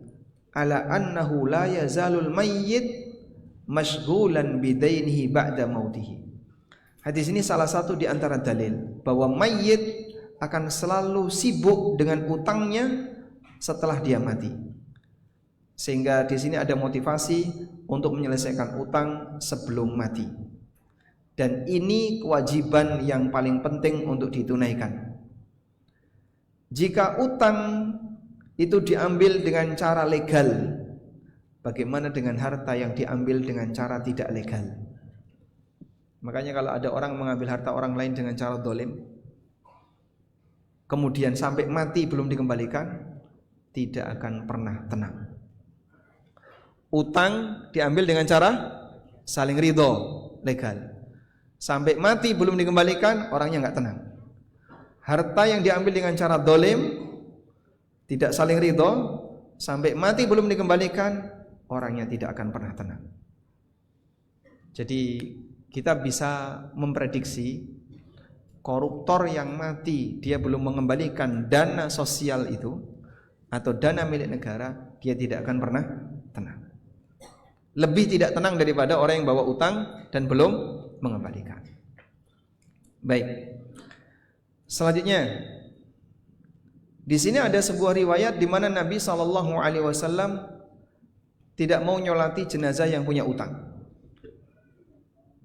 Speaker 1: ala annahu la yazalul mayyit mashghulan bidainihi ba'da mautihi. Hadis ini salah satu di antara dalil bahwa mayit akan selalu sibuk dengan utangnya setelah dia mati. Sehingga di sini ada motivasi untuk menyelesaikan utang sebelum mati. Dan ini kewajiban yang paling penting untuk ditunaikan. Jika utang itu diambil dengan cara legal, bagaimana dengan harta yang diambil dengan cara tidak legal? Makanya kalau ada orang mengambil harta orang lain dengan cara dolim, kemudian sampai mati belum dikembalikan, tidak akan pernah tenang. Utang diambil dengan cara saling ridho, legal. Sampai mati belum dikembalikan, orangnya nggak tenang. Harta yang diambil dengan cara dolim, tidak saling ridho, sampai mati belum dikembalikan, orangnya tidak akan pernah tenang. Jadi kita bisa memprediksi koruptor yang mati dia belum mengembalikan dana sosial itu atau dana milik negara, dia tidak akan pernah tenang. Lebih tidak tenang daripada orang yang bawa utang dan belum mengembalikan. Baik. Selanjutnya, Di sini ada sebuah riwayat di mana Nabi SAW tidak mau nyolati jenazah yang punya utang.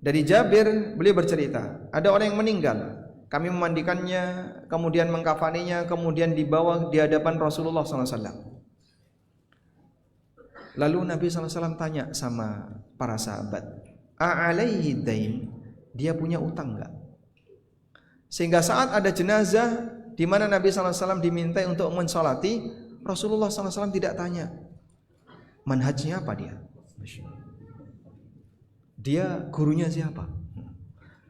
Speaker 1: Dari Jabir, beliau bercerita, ada orang yang meninggal, kami memandikannya, kemudian mengkafaninya, kemudian dibawa di hadapan Rasulullah SAW. Lalu Nabi SAW tanya sama para sahabat, a'alaihi dain, dia punya utang enggak? Sehingga saat ada jenazah di mana Nabi SAW dimintai untuk mensolati, Rasulullah SAW tidak tanya manhajnya apa dia. Dia gurunya siapa?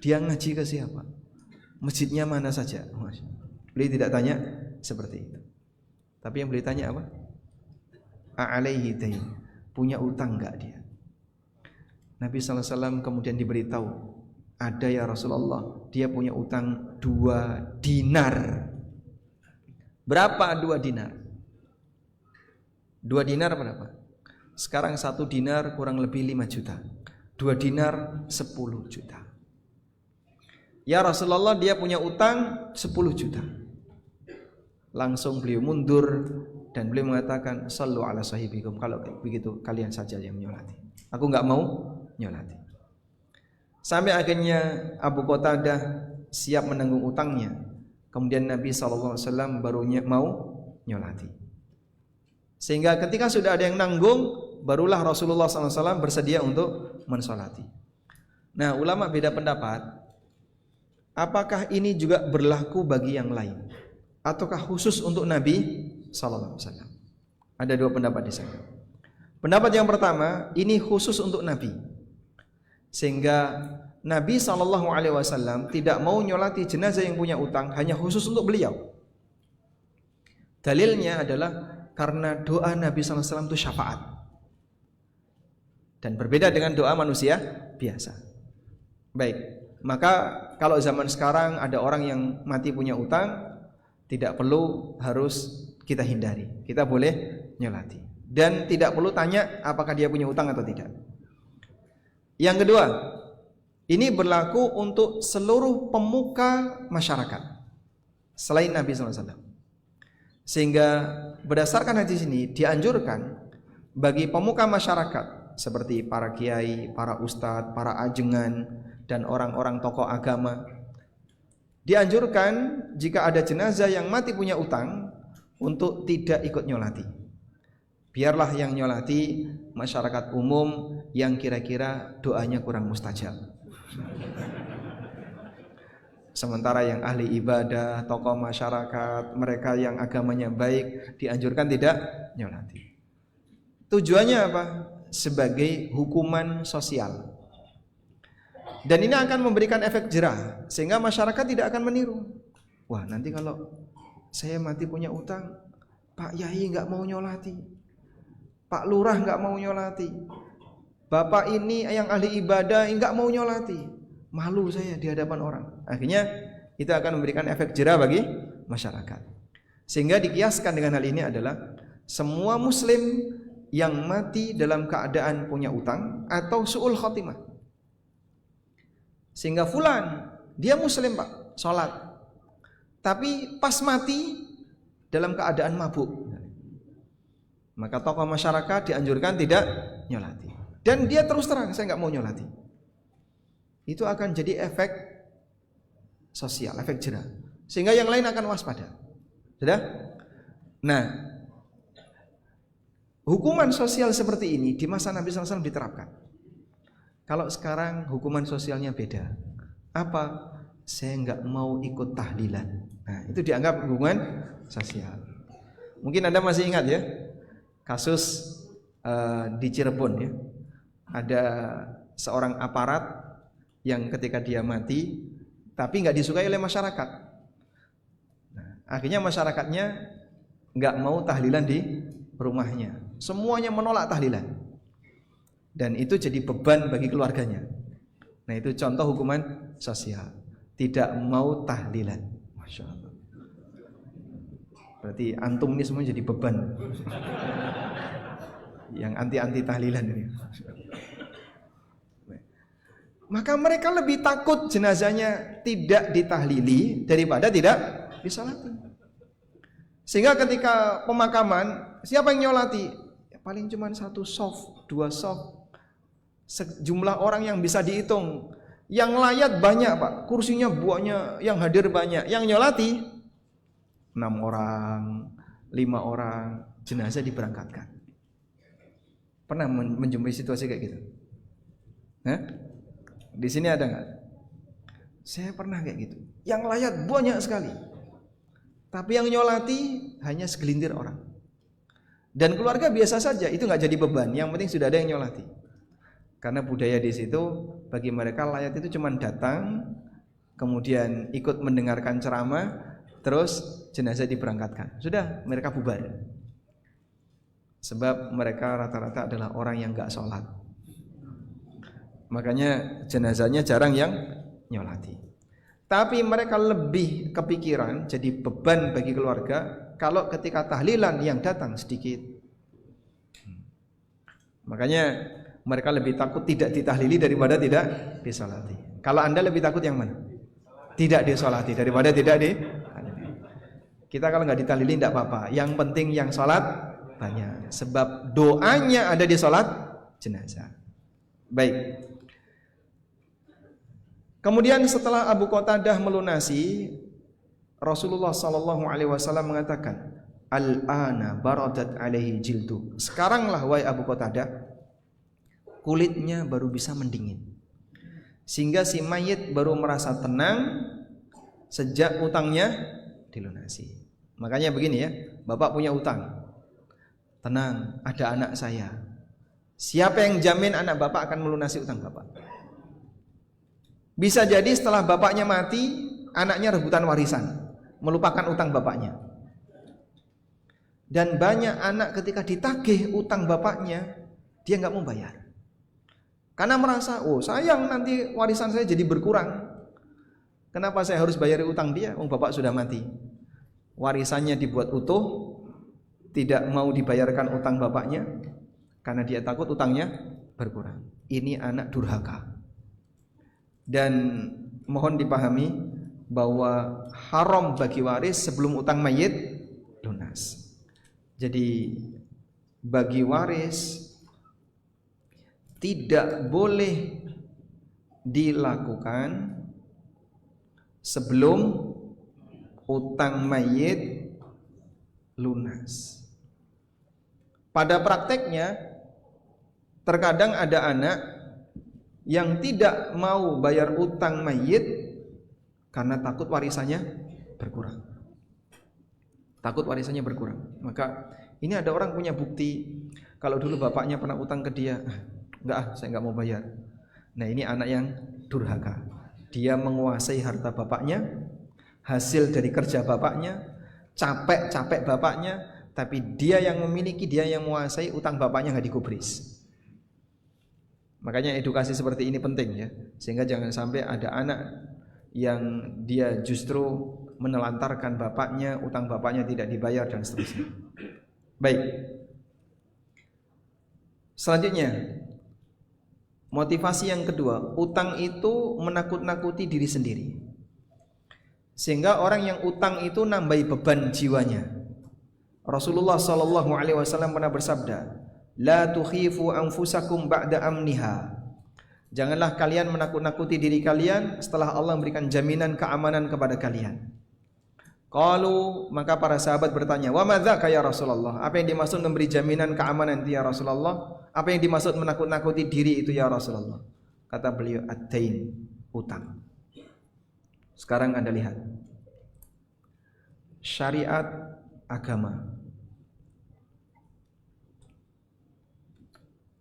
Speaker 1: Dia ngaji ke siapa? Masjidnya mana saja? Beliau tidak tanya seperti itu. Tapi yang beliau tanya apa? A'alaihi dain, punya utang enggak dia? Nabi SAW kemudian diberitahu, ada ya Rasulullah, dia punya utang 2 dinar. Berapa 2 dinar? 2 dinar berapa? Sekarang 1 dinar kurang lebih 5 juta. 2 dinar 10 juta. Ya Rasulullah, dia punya utang 10 juta. Langsung beliau mundur dan beliau mengatakan, sallu ala sahibikum, kalau begitu kalian saja yang menyolati, aku enggak mau nyolati. Sampai akhirnya Abu Qatadah siap menanggung utangnya. Kemudian Nabi SAW baru mau nyolati. Sehingga ketika sudah ada yang nanggung, barulah Rasulullah SAW bersedia untuk mensolati. Nah, ulama beda pendapat. Apakah ini juga berlaku bagi yang lain, ataukah khusus untuk Nabi SAW? Ada 2 pendapat di sana. Pendapat yang pertama, ini khusus untuk Nabi. Sehingga Nabi SAW tidak mau nyolati jenazah yang punya utang, hanya khusus untuk beliau. Dalilnya adalah karena doa Nabi SAW itu syafaat, dan berbeda dengan doa manusia biasa. Baik, maka kalau zaman sekarang ada orang yang mati punya utang, tidak perlu harus kita hindari, kita boleh nyolati, dan tidak perlu tanya apakah dia punya utang atau tidak. Yang kedua, ini berlaku untuk seluruh pemuka masyarakat selain Nabi SAW. Sehingga berdasarkan hadis ini dianjurkan bagi pemuka masyarakat seperti para kiai, para ustadz, para ajengan, dan orang-orang tokoh agama, dianjurkan jika ada jenazah yang mati punya utang untuk tidak ikut nyolati. Biarlah yang nyolati masyarakat umum yang kira-kira doanya kurang mustajab. Sementara yang ahli ibadah, tokoh masyarakat, mereka yang agamanya baik, dianjurkan tidak nyolati. Tujuannya apa? Sebagai hukuman sosial. Dan ini akan memberikan efek jerah, sehingga masyarakat tidak akan meniru. Wah, nanti kalau saya mati punya utang, Pak Yai nggak mau nyolati, Pak Lurah nggak mau nyolati, Bapak ini yang ahli ibadah nggak mau nyolati, malu saya di hadapan orang. Akhirnya itu akan memberikan efek jerah bagi masyarakat. Sehingga dikiaskan dengan hal ini adalah semua muslim yang mati dalam keadaan punya utang atau su'ul khotimah. Sehingga fulan, dia muslim Pak, sholat, tapi pas mati dalam keadaan mabuk, maka tokoh masyarakat dianjurkan tidak nyolati. Dan dia terus terang, saya nggak mau nyolati. Itu akan jadi efek sosial, efek jerah, sehingga yang lain akan waspada. Sudah? Nah, hukuman sosial seperti ini di masa Nabi SAW diterapkan. Kalau sekarang hukuman sosialnya beda. Apa? Saya nggak mau ikut tahlilan. Nah, itu dianggap hukuman sosial. Mungkin Anda masih ingat ya, kasus di Cirebon ya. Ada seorang aparat yang ketika dia mati, tapi nggak disukai oleh masyarakat. Nah, akhirnya masyarakatnya nggak mau tahlilan di rumahnya. Semuanya menolak tahlilan. Dan itu jadi beban bagi keluarganya. Nah, itu contoh hukuman sosial. Tidak mau tahlilan. Masya Allah. Berarti antum ini semua jadi beban. Yang anti-anti tahlilan ini. Maka mereka lebih takut jenazahnya tidak ditahlili daripada tidak disolati. Sehingga ketika pemakaman, siapa yang nyolati? Ya, paling cuma 1 soft, 2 soft. Sejumlah orang yang bisa dihitung. Yang layat banyak Pak, kursinya banyak, yang hadir banyak. Yang nyolati 6 orang, 5 orang, jenazah diberangkatkan. Pernah menjumpai situasi kayak gitu? Hah? Di sini ada nggak? Saya pernah kayak gitu. Yang layat banyak sekali, tapi yang nyolati hanya segelintir orang. Dan keluarga biasa saja, itu nggak jadi beban. Yang penting sudah ada yang nyolati. Karena budaya di situ bagi mereka layat itu cuma datang, kemudian ikut mendengarkan ceramah, terus jenazah diberangkatkan. Sudah, mereka bubar. Sebab mereka rata-rata adalah orang yang nggak sholat. Makanya jenazahnya jarang yang nyolati. Tapi mereka lebih kepikiran jadi beban bagi keluarga kalau ketika tahlilan yang datang sedikit. Makanya mereka lebih takut tidak ditahlili daripada tidak disolati. Kalau Anda lebih takut yang mana? Tidak disolati daripada tidak ditahlili. Kita kalau nggak ditahlili tidak apa-apa. Yang penting yang sholat banyak. Sebab doanya ada di sholat jenazah. Baik. Kemudian setelah Abu Qatadah melunasi, Rasulullah SAW mengatakan, Al-ana baradat alaihi jildu. Sekaranglah wahai Abu Qatadah, kulitnya baru bisa mendingin. Sehingga si mayit baru merasa tenang sejak utangnya dilunasi. Makanya begini ya, Bapak punya utang. Tenang, ada anak saya. Siapa yang jamin anak Bapak akan melunasi utang Bapak? Bisa jadi setelah bapaknya mati, anaknya rebutan warisan, melupakan utang bapaknya. Dan banyak anak ketika ditagih utang bapaknya, dia nggak mau bayar. Karena merasa, oh sayang nanti warisan saya jadi berkurang. Kenapa saya harus bayar utang dia? Oh bapak sudah mati. Warisannya dibuat utuh, tidak mau dibayarkan utang bapaknya, karena dia takut utangnya berkurang. Ini anak durhaka. Dan mohon dipahami bahwa haram bagi waris sebelum utang mayit lunas. Jadi bagi waris tidak boleh dilakukan sebelum utang mayit lunas. Pada prakteknya terkadang ada anak yang tidak mau bayar utang mayit karena takut warisannya berkurang. Takut warisannya berkurang. Maka ini ada orang punya bukti, kalau dulu bapaknya pernah utang ke dia, enggak, saya enggak mau bayar. Nah ini anak yang durhaka. Dia menguasai harta bapaknya, hasil dari kerja bapaknya, capek-capek bapaknya, tapi dia yang memiliki, dia yang menguasai, utang bapaknya enggak digubris. Makanya edukasi seperti ini penting ya, sehingga jangan sampai ada anak yang dia justru menelantarkan bapaknya, utang bapaknya tidak dibayar dan seterusnya. Baik. Selanjutnya, motivasi yang kedua, utang itu menakut-nakuti diri sendiri. Sehingga orang yang utang itu nambahi beban jiwanya. Rasulullah SAW pernah bersabda, La tukhifu anfusakum ba'da amniha. Janganlah kalian menakut-nakuti diri kalian setelah Allah memberikan jaminan keamanan kepada kalian. Qalu, maka para sahabat bertanya, wa madzaka ya Rasulullah? Apa yang dimaksud memberi jaminan keamanan itu ya Rasulullah? Apa yang dimaksud menakut-nakuti diri itu ya Rasulullah? Kata beliau, ad-dain, utang. Sekarang Anda lihat syariat agama.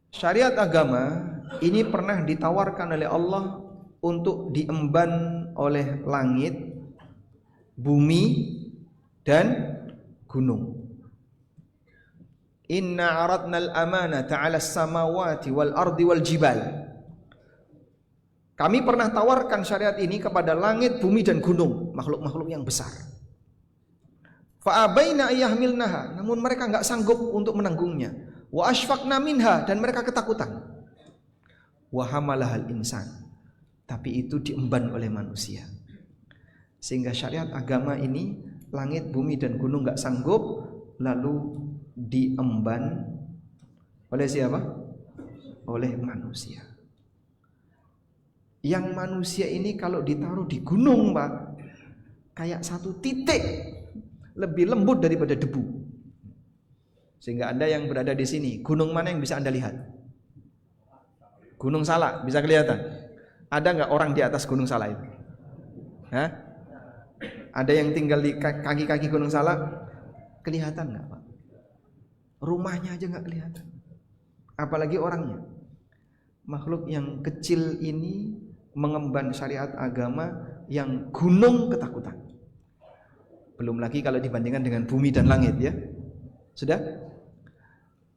Speaker 1: Syariat agama ini pernah ditawarkan oleh Allah untuk diemban oleh langit, bumi, dan gunung. Inna aradnal amanata 'alas samawati wal ardi wal jibal. Kami pernah tawarkan syariat ini kepada langit, bumi, dan gunung, makhluk-makhluk yang besar. Fa abaina ayyahmilnaha, namun mereka enggak sanggup untuk menanggungnya. Wa ashfaqna minha, dan mereka ketakutan. Wa hamalahal insan, tapi itu diemban oleh manusia. Sehingga syariat agama ini langit, bumi dan gunung nggak sanggup, lalu diemban oleh siapa? Oleh manusia. Yang manusia ini kalau ditaruh di gunung, Pak, kayak satu titik, lebih lembut daripada debu. Sehingga Anda yang berada di sini, gunung mana yang bisa Anda lihat? Gunung Salak bisa kelihatan. Ada nggak orang di atas Gunung Salak itu? Hah? Ada yang tinggal di kaki-kaki Gunung Salak? Kelihatan nggak, Pak? Rumahnya aja nggak kelihatan. Apalagi orangnya. Makhluk yang kecil ini mengemban syariat agama yang gunung ketakutan. Belum lagi kalau dibandingkan dengan bumi dan langit, ya. Sudah?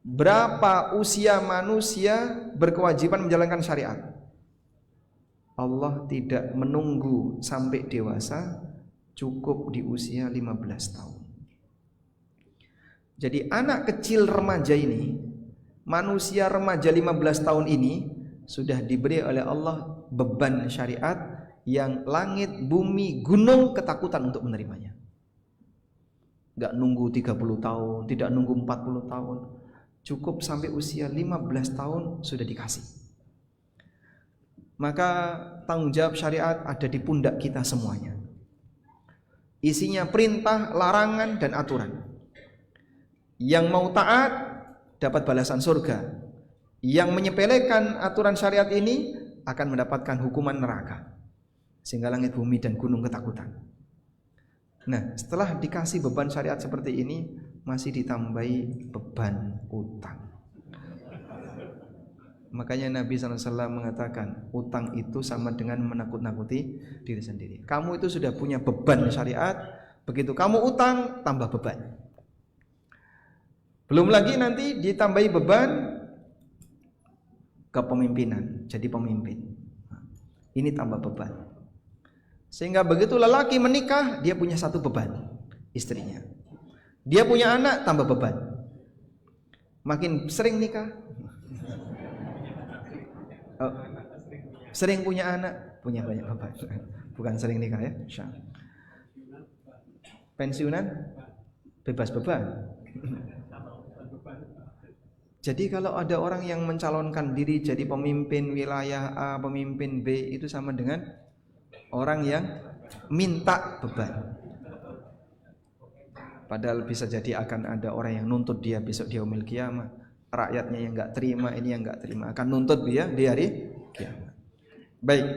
Speaker 1: Berapa usia manusia berkewajiban menjalankan syariat? Allah tidak menunggu sampai dewasa, cukup di usia 15 tahun. Jadi anak kecil remaja ini, manusia remaja 15 tahun ini sudah diberi oleh Allah beban syariat yang langit, bumi, gunung ketakutan untuk menerimanya. Gak nunggu 30 tahun, tidak nunggu 40 tahun. Cukup sampai usia 15 tahun sudah dikasih. Maka tanggung jawab syariat ada di pundak kita semuanya. Isinya perintah, larangan, dan aturan. Yang mau taat dapat balasan surga. Yang menyepelekan aturan syariat ini akan mendapatkan hukuman neraka. Sehingga langit, bumi, dan gunung ketakutan. Nah, setelah dikasih beban syariat seperti ini, masih ditambahi beban utang. Makanya Nabi SAW mengatakan, utang itu sama dengan menakut-nakuti diri sendiri. Kamu itu sudah punya beban syariat, begitu kamu utang, tambah beban. Belum lagi nanti ditambahi beban kepemimpinan, jadi pemimpin. Ini tambah beban. Sehingga begitu lelaki menikah, dia punya satu beban, istrinya. Dia punya anak, tambah beban. Makin sering nikah, sering punya anak, punya banyak beban. Bukan sering nikah, ya. Pensiunan, bebas beban. Jadi kalau ada orang yang mencalonkan diri jadi pemimpin wilayah A, pemimpin B, itu sama dengan orang yang minta beban. Padahal bisa jadi akan ada orang yang nuntut dia besok di yaumil qiyamah. Rakyatnya yang enggak terima, ini yang enggak terima, akan nuntut dia di hari kiamat. Baik.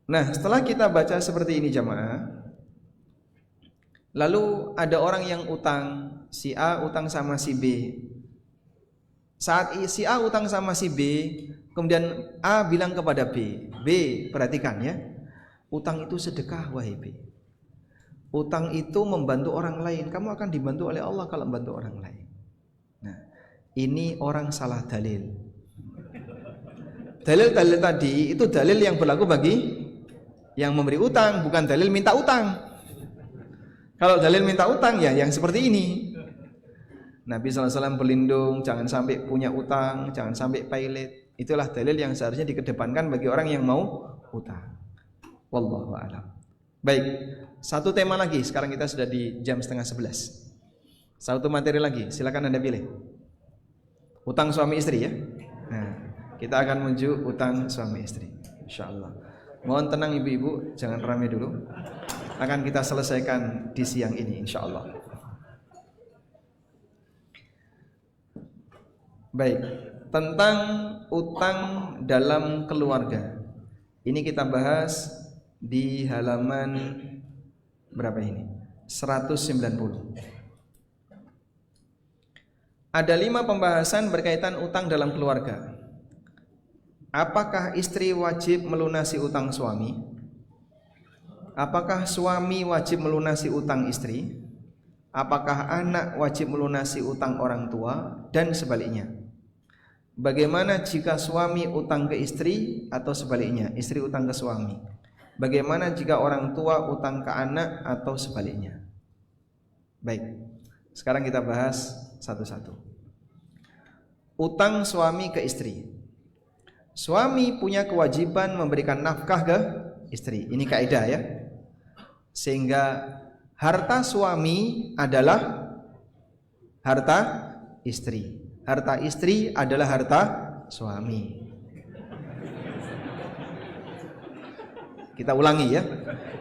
Speaker 1: Nah, setelah kita baca seperti ini jamaah, lalu ada orang yang utang, si A utang sama si B. Saat si A utang sama si B, kemudian A bilang kepada B, B, perhatikan ya, utang itu sedekah wahai B. Utang itu membantu orang lain, kamu akan dibantu oleh Allah kalau membantu orang lain. Nah, ini orang salah dalil. Dalil-dalil tadi itu dalil yang berlaku bagi yang memberi utang, bukan dalil minta utang. Kalau dalil minta utang ya yang seperti ini. Nabi SAW berlindung, jangan sampai punya utang, jangan sampai pailit. Itulah dalil yang seharusnya dikedepankan bagi orang yang mau utang. Wallahu a'lam. Baik, satu tema lagi. Sekarang kita sudah di jam 10:30. Satu materi lagi, silakan Anda pilih. Utang suami istri ya. Nah, kita akan menuju utang suami istri, insyaallah. Mohon tenang ibu-ibu, jangan ramai dulu. Akan kita selesaikan di siang ini insyaallah. Baik, tentang utang dalam keluarga. Ini kita bahas di halaman berapa ini? 190. Ada 5 pembahasan berkaitan utang dalam keluarga. Apakah istri wajib melunasi utang suami? Apakah suami wajib melunasi utang istri? Apakah anak wajib melunasi utang orang tua? Dan sebaliknya. Bagaimana jika suami utang ke istri atau sebaliknya, istri utang ke suami? Bagaimana jika orang tua utang ke anak atau sebaliknya? Baik, sekarang kita bahas satu-satu. Utang suami ke istri. Suami punya kewajiban memberikan nafkah ke istri. Ini kaidah ya. Sehingga harta suami adalah harta istri. Harta istri adalah harta suami. Kita ulangi ya.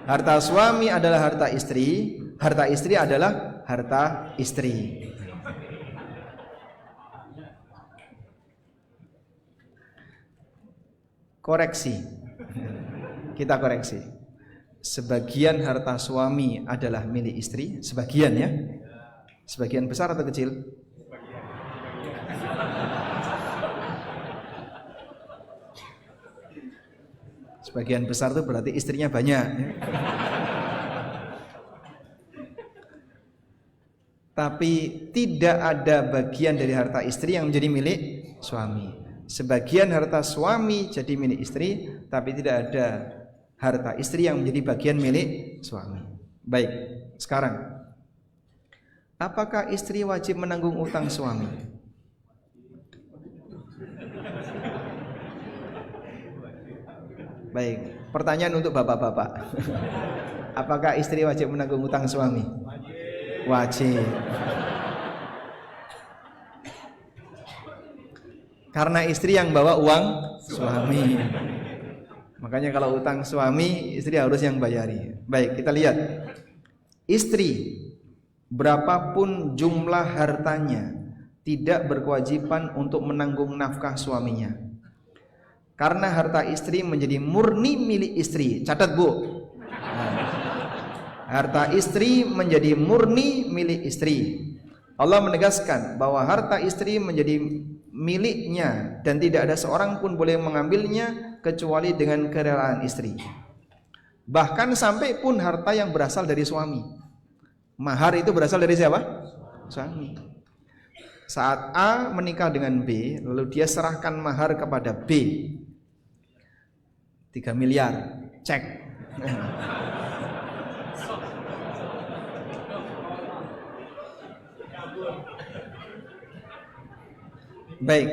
Speaker 1: Harta suami adalah harta istri adalah harta istri. Koreksi. Kita koreksi. Sebagian harta suami adalah milik istri, sebagian ya. Sebagian besar atau kecil? Sebagian besar itu berarti istrinya banyak ya. Tapi tidak ada bagian dari harta istri yang menjadi milik suami. Sebagian harta suami jadi milik istri, tapi tidak ada harta istri yang menjadi bagian milik suami. Baik, sekarang apakah istri wajib menanggung utang suami? Baik, pertanyaan untuk bapak-bapak. Apakah istri wajib menanggung utang suami? Wajib. Karena istri yang bawa uang suami. Makanya kalau utang suami, istri harus yang bayari. Baik, kita lihat. Istri, berapapun jumlah hartanya, tidak berkewajiban untuk menanggung nafkah suaminya. Karena harta istri menjadi murni milik istri. Catat Bu. Harta istri menjadi murni milik istri. Allah menegaskan bahwa harta istri menjadi miliknya dan tidak ada seorang pun boleh mengambilnya kecuali dengan kerelaan istri. Bahkan sampai pun harta yang berasal dari suami. Mahar itu berasal dari siapa? Suami. Saat A menikah dengan B, lalu dia serahkan mahar kepada B 3 miliar, cek. Baik.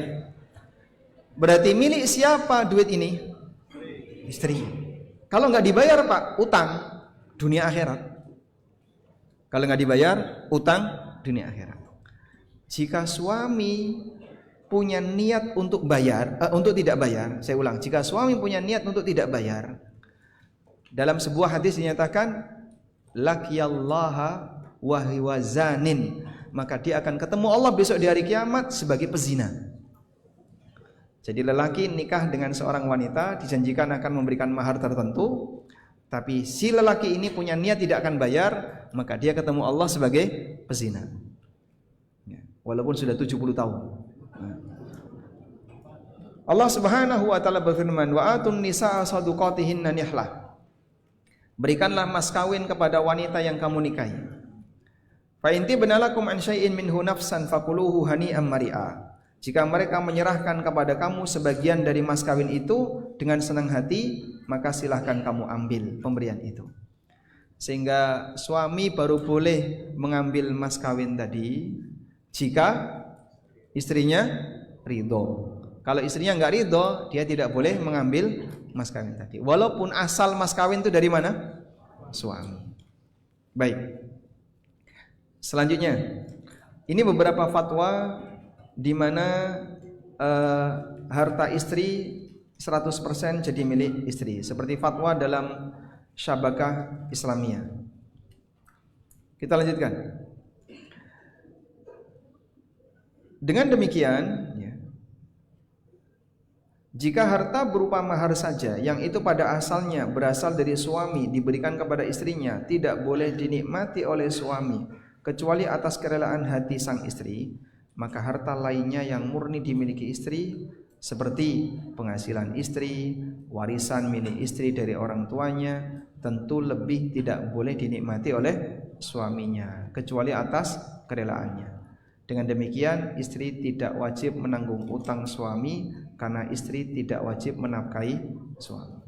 Speaker 1: Berarti milik siapa duit ini? Istri. Kalau nggak dibayar Pak, utang dunia akhirat. Kalau nggak dibayar, utang dunia akhirat. Jika suami punya niat untuk bayar, untuk tidak bayar, saya ulang, jika suami punya niat untuk tidak bayar, dalam sebuah hadis dinyatakan, laqiyallaha wa huwa zanin, maka dia akan ketemu Allah besok di hari kiamat sebagai pezina. Jadi lelaki nikah dengan seorang wanita dijanjikan akan memberikan mahar tertentu, tapi si lelaki ini punya niat tidak akan bayar, maka dia ketemu Allah sebagai pezina. Walaupun sudah 70 tahun. Allah Subhanahu wa taala berfirman, wa atun nisaa saduqatihinna nihlah. Berikanlah mas kawin kepada wanita yang kamu nikahi. Fa inti benalakum an syai'in minhu nafsan fakuluhu hani'am mari'a. Jika mereka menyerahkan kepada kamu sebagian dari mas kawin itu dengan senang hati, maka silahkan kamu ambil pemberian itu. Sehingga suami baru boleh mengambil mas kawin tadi jika istrinya ridho. Kalau istrinya nggak ridho, dia tidak boleh mengambil mas kawin tadi. Walaupun asal mas kawin itu dari mana? Suami. Baik. Selanjutnya, ini beberapa fatwa di mana harta istri 100% jadi milik istri. Seperti fatwa dalam Syabakah Islamiyah. Kita lanjutkan. Dengan demikian, jika harta berupa mahar saja yang itu pada asalnya berasal dari suami diberikan kepada istrinya, tidak boleh dinikmati oleh suami kecuali atas kerelaan hati sang istri, maka harta lainnya yang murni dimiliki istri seperti penghasilan istri, warisan milik istri dari orang tuanya, tentu lebih tidak boleh dinikmati oleh suaminya kecuali atas kerelaannya. Dengan demikian istri tidak wajib menanggung utang suami karena istri tidak wajib menafkahi suami.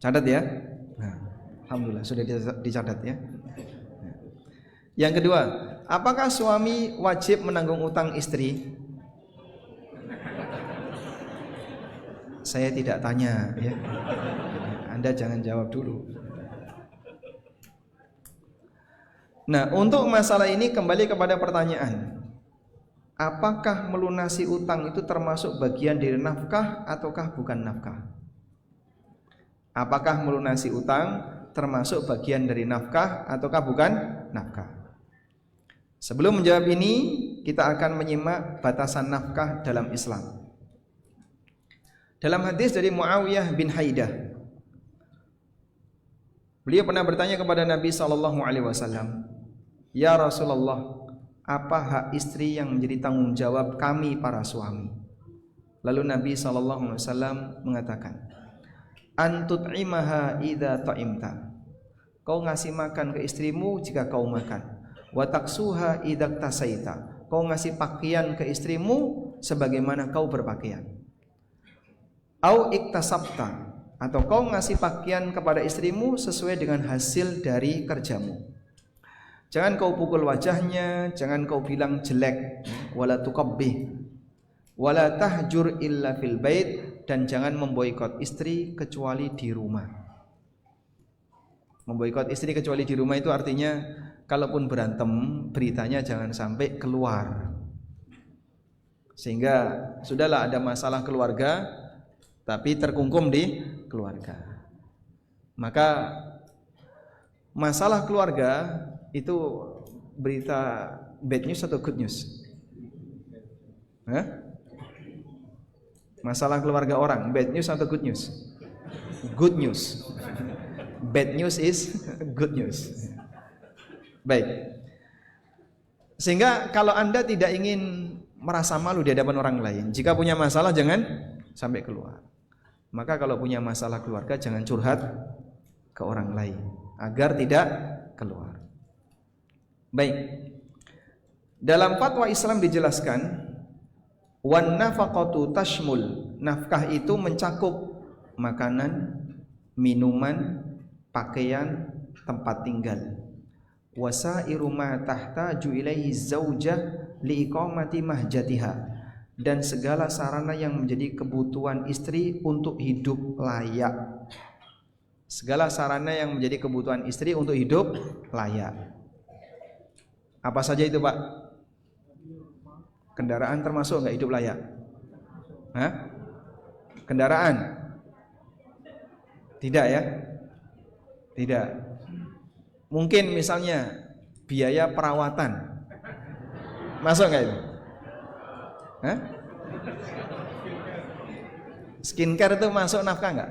Speaker 1: Catat ya. Nah, alhamdulillah sudah dicatat ya. Yang kedua, apakah suami wajib menanggung utang istri? Saya tidak tanya ya. Anda jangan jawab dulu. Nah, untuk masalah ini kembali kepada pertanyaan, apakah melunasi utang itu termasuk bagian dari nafkah ataukah bukan nafkah? Apakah melunasi utang termasuk bagian dari nafkah ataukah bukan nafkah? Sebelum menjawab ini, kita akan menyimak batasan nafkah dalam Islam. Dalam hadis dari Muawiyah bin Haidah, beliau pernah bertanya kepada Nabi SAW, "Ya Rasulullah, apa hak istri yang menjadi tanggung jawab kami para suami?" Lalu Nabi SAW mengatakan, "Antut'imaha idza ta'imta." Kau ngasih makan ke istrimu jika kau makan. Wa taksuha idza tasaita. Kau ngasih pakaian ke istrimu sebagaimana kau berpakaian. Au iktasabta, atau kau ngasih pakaian kepada istrimu sesuai dengan hasil dari kerjamu. Jangan kau pukul wajahnya, jangan kau bilang jelek, wala tuqabbih, wala tahjur illa fil bait, dan jangan memboikot istri kecuali di rumah. Memboikot istri kecuali di rumah itu artinya kalaupun berantem, beritanya jangan sampai keluar. Sehingga sudahlah ada masalah keluarga, tapi terkungkum di keluarga. Maka masalah keluarga itu berita bad news atau good news? Hah? Masalah keluarga orang, bad news atau good news? Good news. Bad news is good news. Baik. Sehingga kalau Anda tidak ingin merasa malu di hadapan orang lain, jika punya masalah jangan sampai keluar. Maka kalau punya masalah keluarga jangan curhat ke orang lain agar tidak keluar. Baik. Dalam fatwa Islam dijelaskan, wan nafaqatu tashmul, nafkah itu mencakup makanan, minuman, pakaian, tempat tinggal. Wasairu ma tahtaju ilaihi zaujah liiqamati mahjatiha, dan segala sarana yang menjadi kebutuhan istri untuk hidup layak. Segala sarana yang menjadi kebutuhan istri untuk hidup layak. Apa saja itu, Pak? Kendaraan termasuk enggak hidup layak? Hah? Kendaraan? Tidak ya? Tidak. Mungkin misalnya biaya perawatan, masuk nggak itu? Hah? Skincare itu masuk nafkah nggak?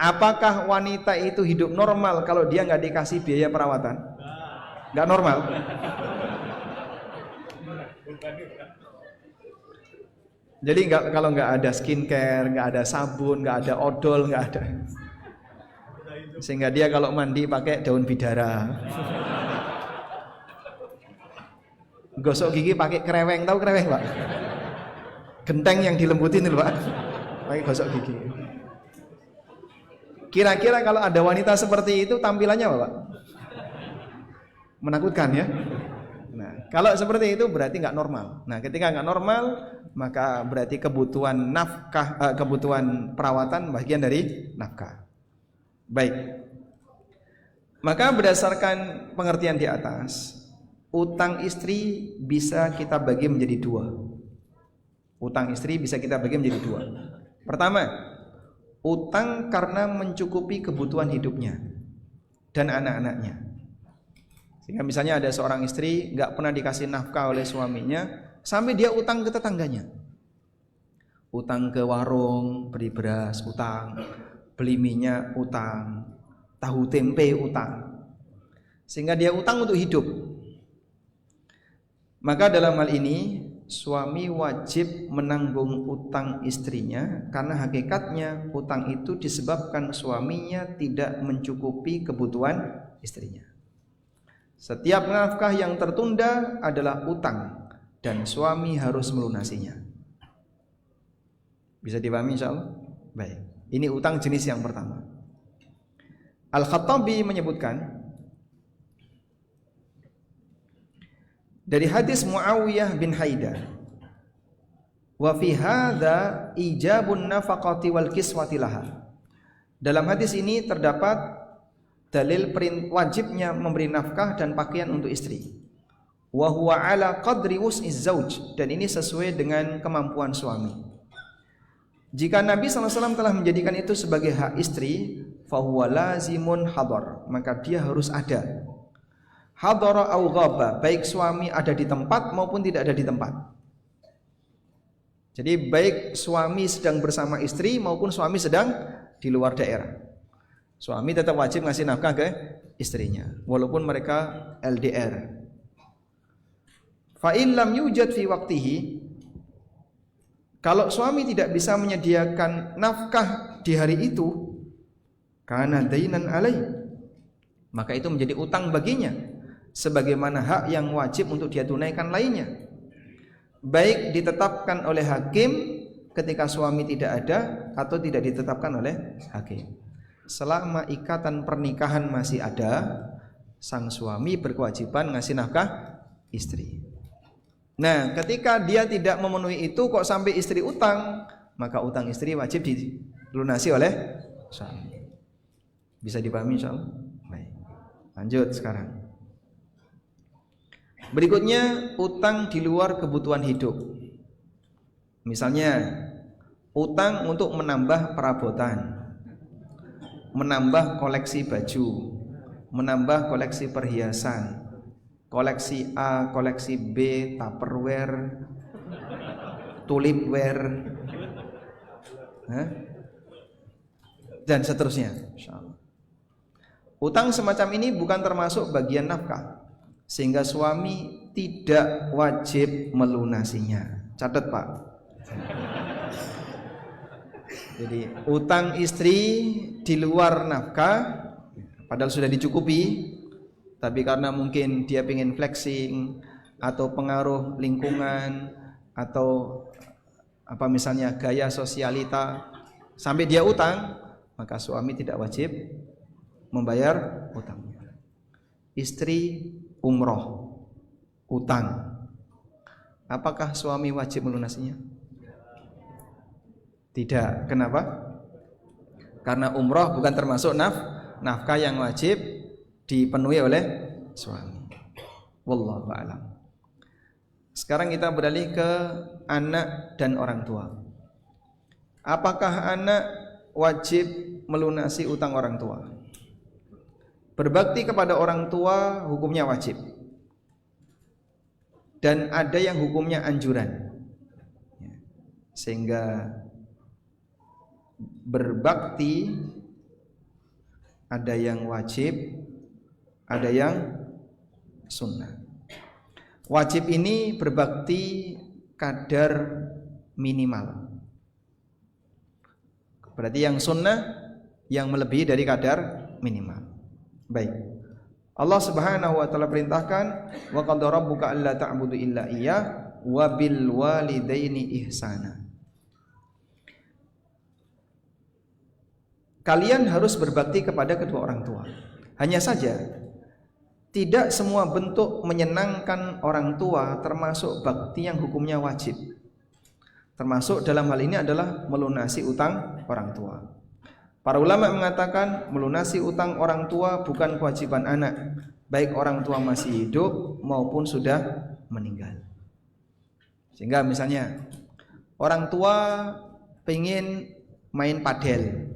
Speaker 1: Apakah wanita itu hidup normal kalau dia nggak dikasih biaya perawatan? Nggak normal. Jadi kalau nggak ada skincare, nggak ada sabun, nggak ada odol, nggak ada. Sehingga dia kalau mandi pakai daun bidara. Gosok gigi pakai kereweng, tahu kereweng, Pak? Genteng yang dilembutin itu, Pak. Pakai gosok gigi. Kira-kira kalau ada wanita seperti itu tampilannya apa, Pak? Menakutkan ya. Nah, kalau seperti itu berarti nggak normal. Nah, ketika nggak normal, maka berarti kebutuhan nafkah, kebutuhan perawatan bagian dari nafkah. Baik. Maka berdasarkan pengertian di atas, utang istri bisa kita bagi menjadi dua. Utang istri bisa kita bagi menjadi dua. Pertama, utang karena mencukupi kebutuhan hidupnya dan anak-anaknya. Sehingga misalnya ada seorang istri nggak pernah dikasih nafkah oleh suaminya, sampai dia utang ke tetangganya. Utang ke warung, beli beras, utang. Beli minyak, utang. Tahu tempe, utang. Sehingga dia utang untuk hidup. Maka dalam hal ini suami wajib menanggung utang istrinya, karena hakikatnya utang itu disebabkan suaminya tidak mencukupi kebutuhan istrinya. Setiap nafkah yang tertunda adalah utang dan suami harus melunasinya. Bisa dipahami insyaallah? Baik. Ini utang jenis yang pertama. Al-Khattabi menyebutkan dari hadis Muawiyah bin Haidah, wa fi hadza ijabun nafaqati wal kiswati laha. Dalam hadis ini terdapat dalil wajibnya memberi nafkah dan pakaian untuk istri. Wa huwa ala qadri wus'iz zauj, dan ini sesuai dengan kemampuan suami. Jika Nabi SAW telah menjadikan itu sebagai hak istri, fahuwa lazimun hadar, maka dia harus ada. Hadara au ghaba, baik suami ada di tempat maupun tidak ada di tempat. Jadi baik suami sedang bersama istri maupun suami sedang di luar daerah, suami tetap wajib ngasih nafkah ke istrinya walaupun mereka LDR. Fa in lam yujad fi waqtihi, kalau suami tidak bisa menyediakan nafkah di hari itu, kana dainan alai, maka itu menjadi utang baginya sebagaimana hak yang wajib untuk dia tunaikan lainnya, baik ditetapkan oleh hakim ketika suami tidak ada atau tidak ditetapkan oleh hakim. Selama ikatan pernikahan masih ada, sang suami berkewajiban ngasih nafkah istri. Nah, ketika dia tidak memenuhi itu kok sampai istri utang, maka utang istri wajib dilunasi oleh suami. Bisa dipahami insyaallah? Baik. Lanjut sekarang. Berikutnya, utang di luar kebutuhan hidup. Misalnya, utang untuk menambah perabotan, menambah koleksi baju, menambah koleksi perhiasan, koleksi A, koleksi B, tupperware, tulipware, dan seterusnya. Utang semacam ini bukan termasuk bagian nafkah, sehingga suami tidak wajib melunasinya. Catat Pak. Jadi utang istri di luar nafkah, padahal sudah dicukupi, tapi karena mungkin dia pengen flexing atau pengaruh lingkungan atau apa misalnya gaya sosialita sampai dia utang, maka suami tidak wajib membayar utangnya. Istri umroh utang, apakah suami wajib melunasinya? Tidak. Kenapa? Karena umroh bukan termasuk nafkah yang wajib dipenuhi oleh suami. Wallahu a'lam. Sekarang kita beralih ke anak dan orang tua. Apakah anak wajib melunasi utang orang tua? Berbakti kepada orang tua hukumnya wajib, dan ada yang hukumnya anjuran, sehingga berbakti ada yang wajib, ada yang sunnah. Wajib ini berbakti kadar minimal, berarti yang sunnah yang melebihi dari kadar minimal. Baik, Allah Subhanahu wa taala perintahkan, wa qadara rabbuka alla ta'budu illa iyyah wa bil walidaini ihsana. Kalian harus berbakti kepada kedua orang tua. Hanya saja tidak semua bentuk menyenangkan orang tua termasuk bakti yang hukumnya wajib. Termasuk dalam hal ini adalah melunasi utang orang tua. Para ulama mengatakan melunasi utang orang tua bukan kewajiban anak, baik orang tua masih hidup maupun sudah meninggal. Sehingga misalnya orang tua pengen main padel,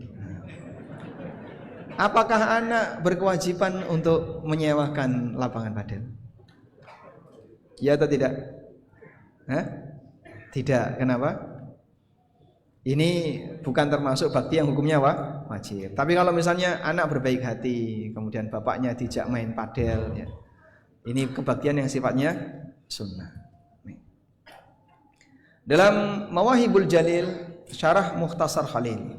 Speaker 1: apakah anak berkewajiban untuk menyewakan lapangan padel? Ya atau tidak? Tidak. Kenapa? Ini bukan termasuk bakti yang hukumnya wajib. Tapi kalau misalnya anak berbaik hati, kemudian bapaknya dijak main padel, ya, ini kebaktian yang sifatnya sunnah. Dalam Mawahibul Jalil, Syarah Mukhtasar Khalil,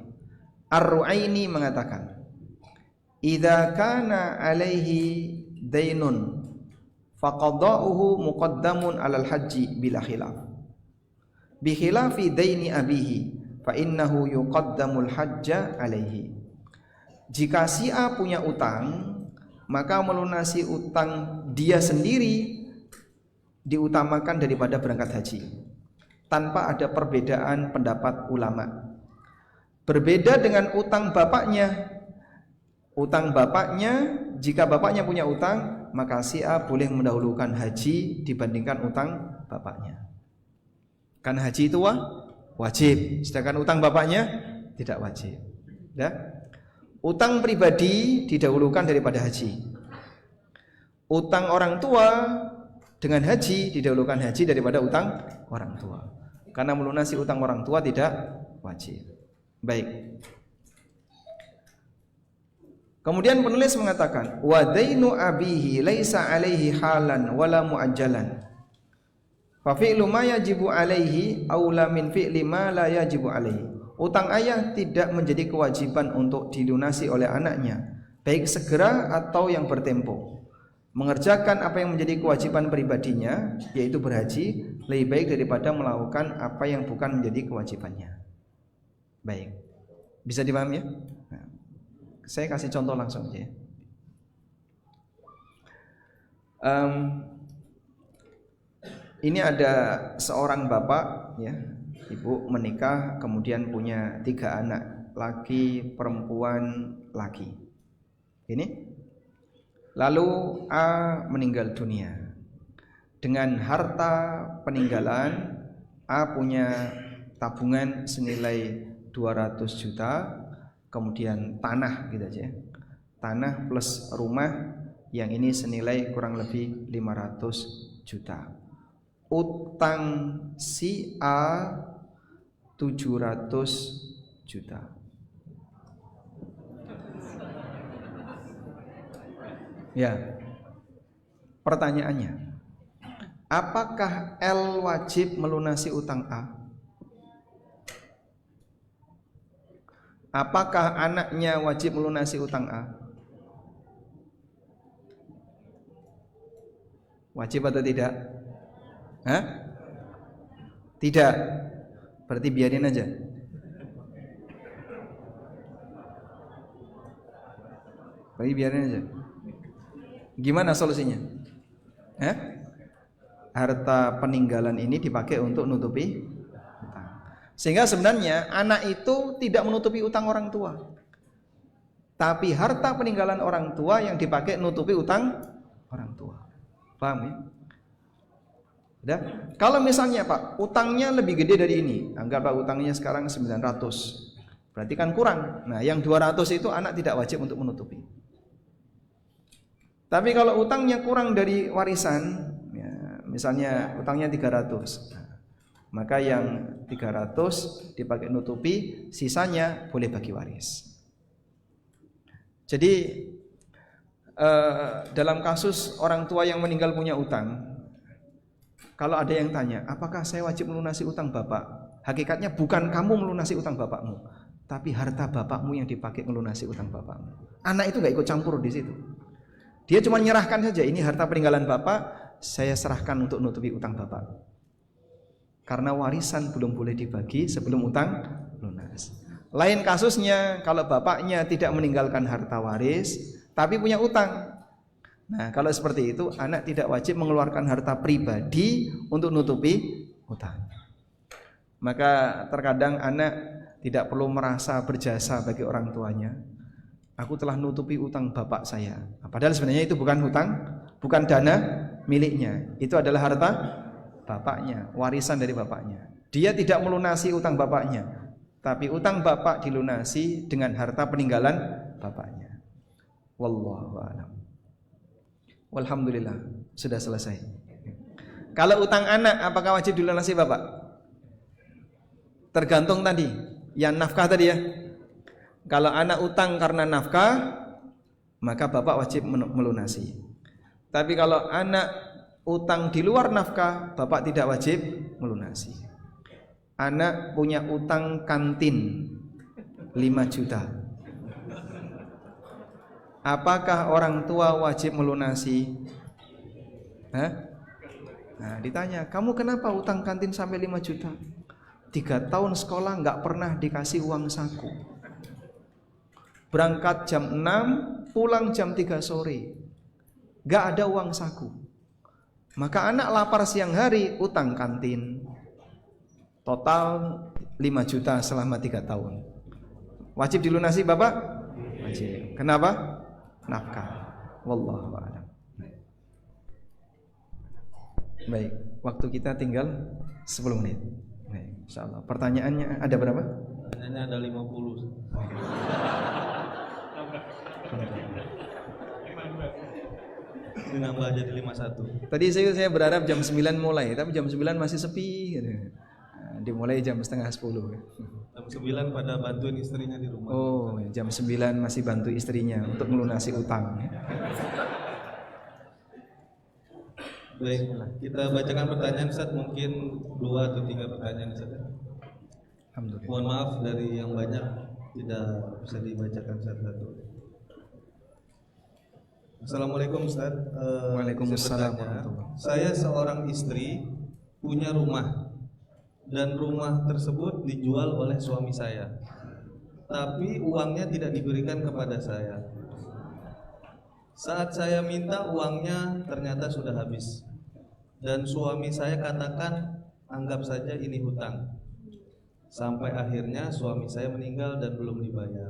Speaker 1: Ar-Ru'aini mengatakan, idza kana alaihi dainun faqada'uhu muqaddamun 'alal haji bila khilaf. Bi khilafi daini abihi fa innahu yuqaddamul hajja alaihi. Jika si A punya utang, maka melunasi utang dia sendiri diutamakan daripada berangkat haji, tanpa ada perbedaan pendapat ulama. Berbeda dengan utang bapaknya. Utang bapaknya, jika bapaknya punya utang, maka si A boleh mendahulukan haji dibandingkan utang bapaknya. Karena haji itu wajib, sedangkan utang bapaknya tidak wajib. Ya? Utang pribadi didahulukan daripada haji. Utang orang tua dengan haji didahulukan haji daripada utang orang tua. Karena melunasi utang orang tua tidak wajib. Baik. Kemudian penulis mengatakan, wa dainu abihi laisa alaihi halan wala muajjalan. Fa fi'lu ma yajibu alaihi aula min fi'li ma la yajibu alaihi. Utang ayah tidak menjadi kewajiban untuk dilunasi oleh anaknya, baik segera atau yang bertempo. Mengerjakan apa yang menjadi kewajiban pribadinya, yaitu berhaji, lebih baik daripada melakukan apa yang bukan menjadi kewajibannya. Baik. Bisa dipahami ya? Nah. Saya kasih contoh langsung aja. Ini ada seorang bapak, ya, ibu menikah, kemudian punya 3 anak, laki, perempuan, laki. Ini, lalu A meninggal dunia. Dengan harta peninggalan, A punya tabungan senilai 200 juta. Kemudian tanah gitu aja. Tanah plus rumah yang ini senilai kurang lebih 500 juta. Utang si A 700 juta. Ya. Pertanyaannya, apakah L wajib melunasi utang A? Apakah anaknya wajib melunasi utang A? Wajib atau tidak? Hah? Tidak. Berarti biarin aja. Berarti biarin aja. Gimana solusinya? Hah? Harta peninggalan ini dipakai untuk nutupi utang. Sehingga sebenarnya anak itu tidak menutupi utang orang tua, tapi harta peninggalan orang tua yang dipakai nutupi utang orang tua. Paham ya? Udah? Kalau misalnya Pak, utangnya lebih gede dari ini, anggaplah utangnya sekarang 900, berarti kan kurang. Nah yang 200 itu anak tidak wajib untuk menutupi. Tapi kalau utangnya kurang dari warisan, ya, misalnya utangnya 300, maka yang 300 dipakai nutupi, sisanya boleh bagi waris. Jadi dalam kasus orang tua yang meninggal punya utang, kalau ada yang tanya, apakah saya wajib melunasi utang bapak? Hakikatnya bukan kamu melunasi utang bapakmu, tapi harta bapakmu yang dipakai melunasi utang bapakmu. Anak itu nggak ikut campur di situ. Dia cuma menyerahkan saja, ini harta peninggalan bapak, saya serahkan untuk nutupi utang bapak. Karena warisan belum boleh dibagi sebelum utang lunas. Lain kasusnya kalau bapaknya tidak meninggalkan harta waris tapi punya utang. Nah kalau seperti itu anak tidak wajib mengeluarkan harta pribadi untuk nutupi utang. Maka terkadang anak tidak perlu merasa berjasa bagi orang tuanya. Aku telah nutupi utang bapak saya. Padahal sebenarnya itu bukan hutang, bukan dana miliknya. Itu adalah harta bapaknya, warisan dari bapaknya. Dia tidak melunasi utang bapaknya, tapi utang bapak dilunasi dengan harta peninggalan bapaknya. Wallahu a'lam. Walhamdulillah, sudah selesai. Kalau utang anak, apakah wajib dilunasi bapak? Tergantung tadi, yang nafkah tadi ya. Kalau anak utang karena nafkah, maka bapak wajib melunasi. Tapi kalau anak utang di luar nafkah, bapak tidak wajib melunasi. Anak punya utang kantin 5 juta. Apakah orang tua wajib melunasi? Hah? Nah, ditanya, kamu kenapa utang kantin sampai 5 juta? 3 tahun sekolah nggak pernah dikasih uang saku. Berangkat jam 6, pulang jam 3 sore. Nggak ada uang saku. Maka anak lapar siang hari, utang kantin. Total 5 juta selama 3 tahun. Wajib dilunasi bapak? wajib. Kenapa? Nafkah. Wallahu a'lam. Baik, waktu kita tinggal 10 menit. Baik, insyaallah. Pertanyaannya ada berapa?
Speaker 2: Pertanyaannya ada 50. Nambah jadi 51.
Speaker 1: Tadi saya berharap jam 9 mulai, tapi jam 9 masih sepi gitu. Nah, dimulai jam setengah 10.
Speaker 2: Jam 9 pada bantuin istrinya di rumah.
Speaker 1: Oh, jam 9 masih bantu istrinya untuk melunasi utang.
Speaker 2: Baik, kita bacakan pertanyaan Ustaz, mungkin 2 atau 3 pertanyaan Ustaz.
Speaker 1: Alhamdulillah.
Speaker 2: Mohon maaf dari yang banyak tidak bisa dibacakan satu-satu. Assalamualaikum Ustaz.
Speaker 1: Waalaikumsalam.
Speaker 2: Saya seorang istri punya rumah dan rumah tersebut dijual oleh suami saya, tapi uangnya tidak diberikan kepada saya. Saat saya minta uangnya ternyata sudah habis, dan suami saya katakan anggap saja ini hutang. Sampai akhirnya suami saya meninggal dan belum dibayar.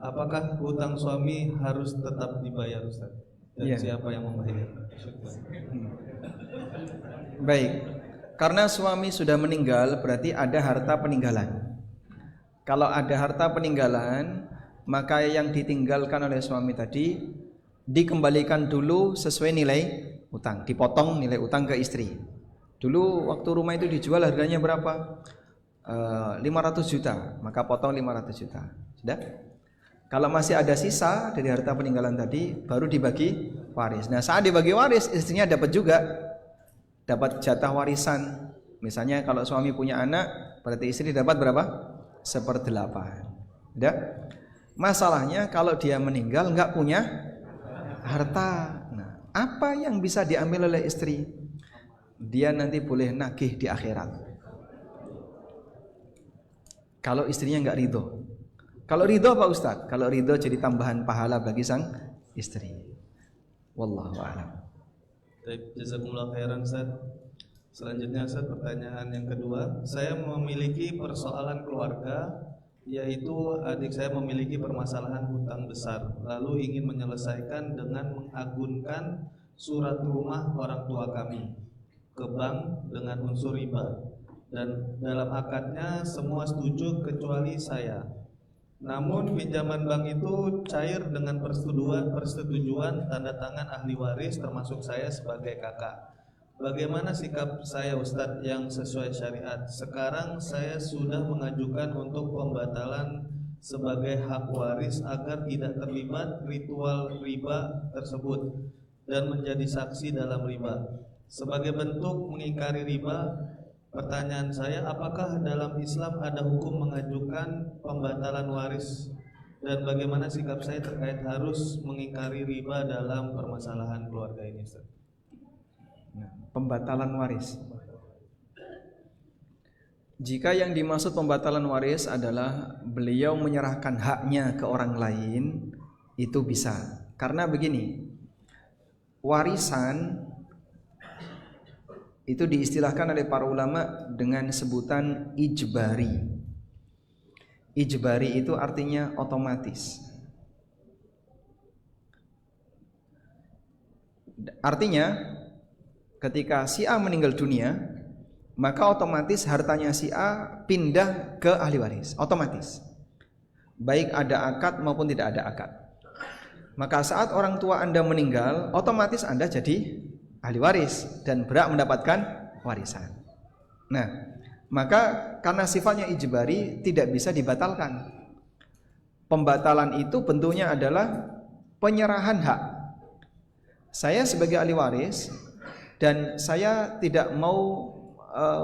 Speaker 2: Apakah hutang suami harus tetap dibayar Ustaz? Dan siapa yang membayar?
Speaker 1: Baik, karena suami sudah meninggal berarti ada harta peninggalan. Kalau ada harta peninggalan, maka yang ditinggalkan oleh suami tadi dikembalikan dulu sesuai nilai utang, dipotong nilai utang ke istri. Dulu waktu rumah itu dijual harganya berapa? 500 juta, maka potong 500 juta. Sudah? Kalau masih ada sisa dari harta peninggalan tadi, baru dibagi waris. Nah, saat dibagi waris, istrinya dapat juga, dapat jatah warisan. Misalnya kalau suami punya anak, berarti istri dapat berapa? 1/8. Sudah? Masalahnya kalau dia meninggal nggak punya harta. Nah, apa yang bisa diambil oleh istri? Dia nanti boleh nagih di akhirat. Kalau istrinya nggak ridho. Kalau ridho Pak Ustadz, kalau ridho jadi tambahan pahala bagi sang istri. Wallahu a'lam.
Speaker 2: Baik, jazakumullah khairan Ustaz. Selanjutnya Ustaz, pertanyaan yang kedua. Saya memiliki persoalan keluarga, yaitu adik saya memiliki permasalahan hutang besar, lalu ingin menyelesaikan dengan mengagunkan surat rumah orang tua kami ke bank dengan unsur riba, dan dalam akadnya semua setuju kecuali saya. Namun pinjaman bank itu cair dengan persetujuan tanda tangan ahli waris termasuk saya sebagai kakak. Bagaimana sikap saya Ustadz yang sesuai syariat? Sekarang saya sudah mengajukan untuk pembatalan sebagai hak waris agar tidak terlibat ritual riba tersebut dan menjadi saksi dalam riba. Sebagai bentuk mengingkari riba, pertanyaan saya, apakah dalam Islam ada hukum mengajukan pembatalan waris, dan bagaimana sikap saya terkait harus mengingkari riba dalam permasalahan keluarga ini Ustaz?
Speaker 1: Pembatalan waris. Jika yang dimaksud pembatalan waris adalah beliau menyerahkan haknya ke orang lain, itu bisa. Karena begini, warisan itu diistilahkan oleh para ulama dengan sebutan ijbari. Ijbari itu artinya otomatis. Artinya ketika si A meninggal dunia, maka otomatis hartanya si A pindah ke ahli waris, otomatis. Baik ada akad maupun tidak ada akad. Maka saat orang tua Anda meninggal, otomatis Anda jadi ahli waris dan berhak mendapatkan warisan. Nah, maka karena sifatnya ijbari tidak bisa dibatalkan. Pembatalan itu bentuknya adalah penyerahan hak. Saya sebagai ahli waris dan saya tidak mau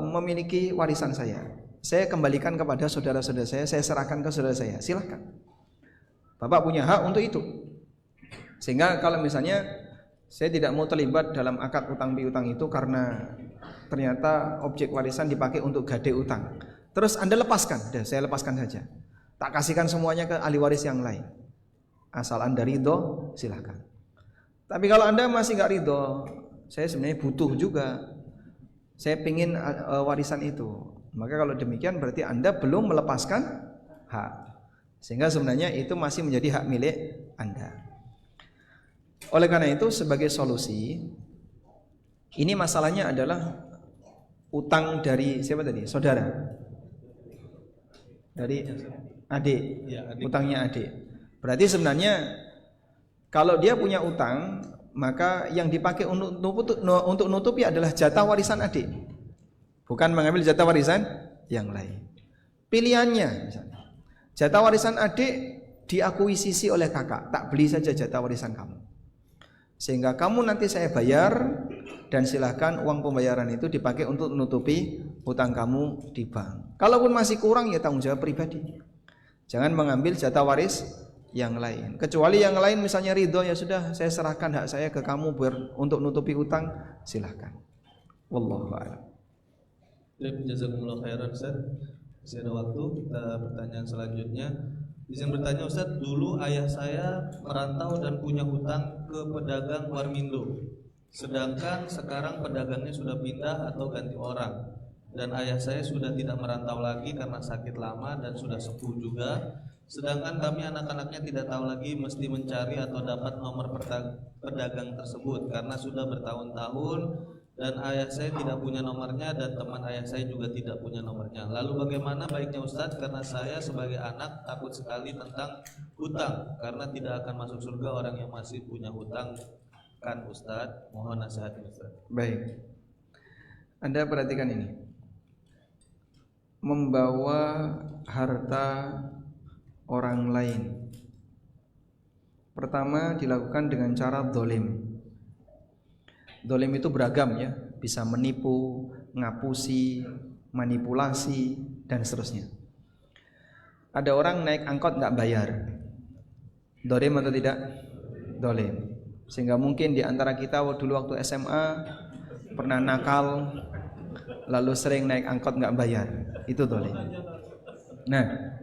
Speaker 1: memiliki warisan saya kembalikan kepada saudara-saudara saya serahkan ke saudara saya. Silahkan. Bapak punya hak untuk itu. Sehingga kalau misalnya saya tidak mau terlibat dalam akad utang piutang itu karena ternyata objek warisan dipakai untuk gade utang. Terus Anda lepaskan, saya lepaskan saja. Tak kasihkan semuanya ke ahli waris yang lain. Asal Anda ridho, silahkan. Tapi kalau Anda masih nggak ridho, saya sebenarnya butuh juga. Saya pingin warisan itu. Maka kalau demikian berarti Anda belum melepaskan hak. Sehingga sebenarnya itu masih menjadi hak milik Anda. Oleh karena itu sebagai solusi, ini masalahnya adalah utang dari siapa tadi? Saudara. Dari adik.
Speaker 2: Ya, adik.
Speaker 1: Utangnya adik. Berarti sebenarnya kalau dia punya utang, maka yang dipakai untuk nutupi adalah jatah warisan adik. Bukan mengambil jatah warisan yang lain. Pilihannya misalnya, jatah warisan adik diakuisisi oleh kakak, tak beli saja jatah warisan kamu, sehingga kamu nanti saya bayar, dan silahkan uang pembayaran itu dipakai untuk menutupi hutang kamu di bank. Kalaupun masih kurang ya tanggung jawab pribadi. Jangan mengambil jatah waris yang lain. Kecuali yang lain misalnya ridho, ya sudah saya serahkan hak saya ke kamu untuk nutupi hutang, silahkan. Wallahu a'lam.
Speaker 2: Jazakumullah khairan Ustaz. Masih ada waktu, kita pertanyaan selanjutnya. Izin bertanya Ustaz, dulu ayah saya merantau dan punya hutang ke pedagang Warmindo. Sedangkan sekarang pedagangnya sudah pindah atau ganti orang. Dan ayah saya sudah tidak merantau lagi karena sakit lama dan sudah sepuh juga. Sedangkan kami anak-anaknya tidak tahu lagi mesti mencari atau dapat nomor pedagang tersebut karena sudah bertahun-tahun. Dan ayah saya tidak punya nomornya dan teman ayah saya juga tidak punya nomornya. Lalu bagaimana baiknya Ustadz? Karena saya sebagai anak takut sekali tentang hutang, karena tidak akan masuk surga orang yang masih punya hutang kan Ustadz. Mohon nasihatnya Ustadz.
Speaker 1: Baik, Anda perhatikan ini. Membawa harta orang lain, pertama dilakukan dengan cara dolim. Dolim itu beragam ya, bisa menipu, ngapusi, manipulasi, dan seterusnya. Ada orang naik angkot nggak bayar, dolim atau tidak? Dolim. Sehingga mungkin di antara kita dulu waktu SMA pernah nakal, lalu sering naik angkot nggak bayar, itu dolim. Nah,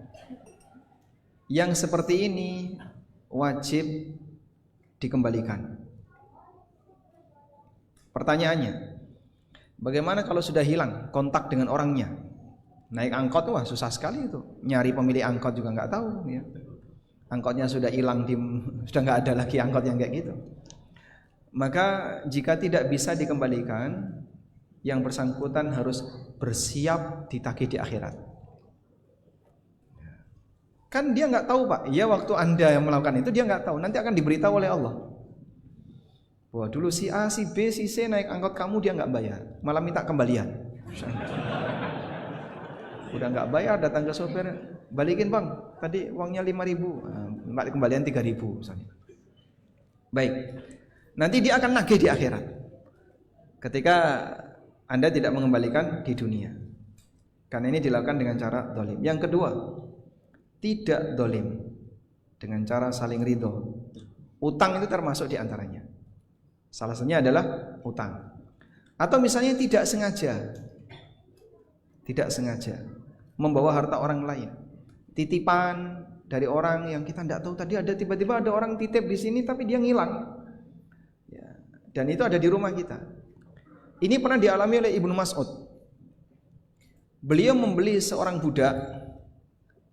Speaker 1: yang seperti ini wajib dikembalikan. Pertanyaannya, bagaimana kalau sudah hilang kontak dengan orangnya? Naik angkot, wah susah sekali itu. Nyari pemilik angkot juga nggak tahu ya. Angkotnya sudah hilang, sudah nggak ada lagi angkot yang kayak gitu. Maka jika tidak bisa dikembalikan, yang bersangkutan harus bersiap ditagih di akhirat. Kan dia nggak tahu Pak, ya waktu Anda yang melakukan itu dia nggak tahu, nanti akan diberitahu oleh Allah. Wah dulu si A, si B, si C naik angkot kamu dia nggak bayar, malah minta kembalian. Udah nggak bayar, datang ke sopir, balikin bang, tadi uangnya 5.000, kembalian 3.000 misalnya. Baik, nanti dia akan nagih di akhirat ketika Anda tidak mengembalikan di dunia, karena ini dilakukan dengan cara dolim. Yang kedua, tidak dolim dengan cara saling ridho. Utang itu termasuk di antaranya. Salah satunya adalah utang. Atau misalnya tidak sengaja membawa harta orang lain, titipan dari orang yang kita tidak tahu. Tadi ada tiba-tiba ada orang titip di sini tapi dia ngilang ya, dan itu ada di rumah kita. Ini pernah dialami oleh Ibnu Mas'ud. Beliau membeli seorang budak.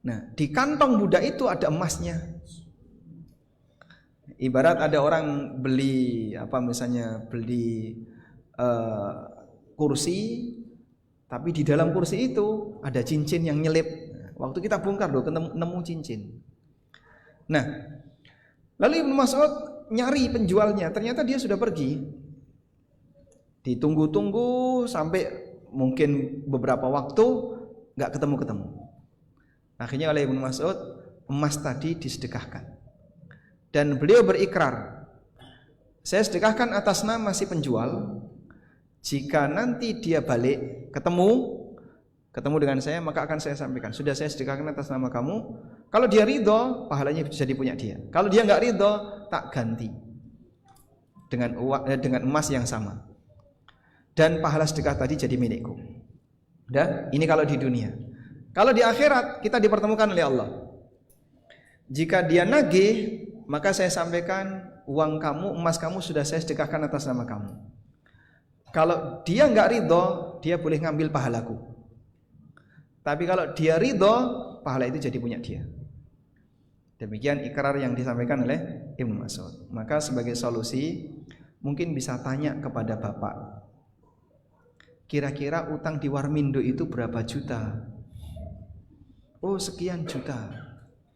Speaker 1: Nah, di kantong budak itu ada emasnya. Ibarat ada orang beli kursi, tapi di dalam kursi itu ada cincin yang nyelip. Waktu kita bongkar nemu cincin. Nah, lalu Ibnu Mas'ud nyari penjualnya, ternyata dia sudah pergi. Ditunggu-tunggu sampai mungkin beberapa waktu nggak ketemu. Akhirnya oleh Ibnu Mas'ud emas tadi disedekahkan. Dan beliau berikrar, saya sedekahkan atas nama si penjual. Jika nanti dia balik ketemu dengan saya, maka akan saya sampaikan, sudah saya sedekahkan atas nama kamu. Kalau dia ridho, pahalanya bisa dipunya dia. Kalau dia nggak ridho, tak ganti dengan emas yang sama. Dan pahala sedekah tadi jadi milikku. Udah, ini kalau di dunia. Kalau di akhirat kita dipertemukan oleh Allah. Jika dia nagih, maka saya sampaikan uang kamu, emas kamu sudah saya sedekahkan atas nama kamu. Kalau dia nggak ridho, dia boleh ngambil pahalaku. Tapi kalau dia ridho, pahala itu jadi punya dia. Demikian ikrar yang disampaikan oleh Ibnu Mas'ud. Maka sebagai solusi mungkin bisa tanya kepada bapak, kira-kira utang di Warmindo itu berapa juta? Oh, sekian juta.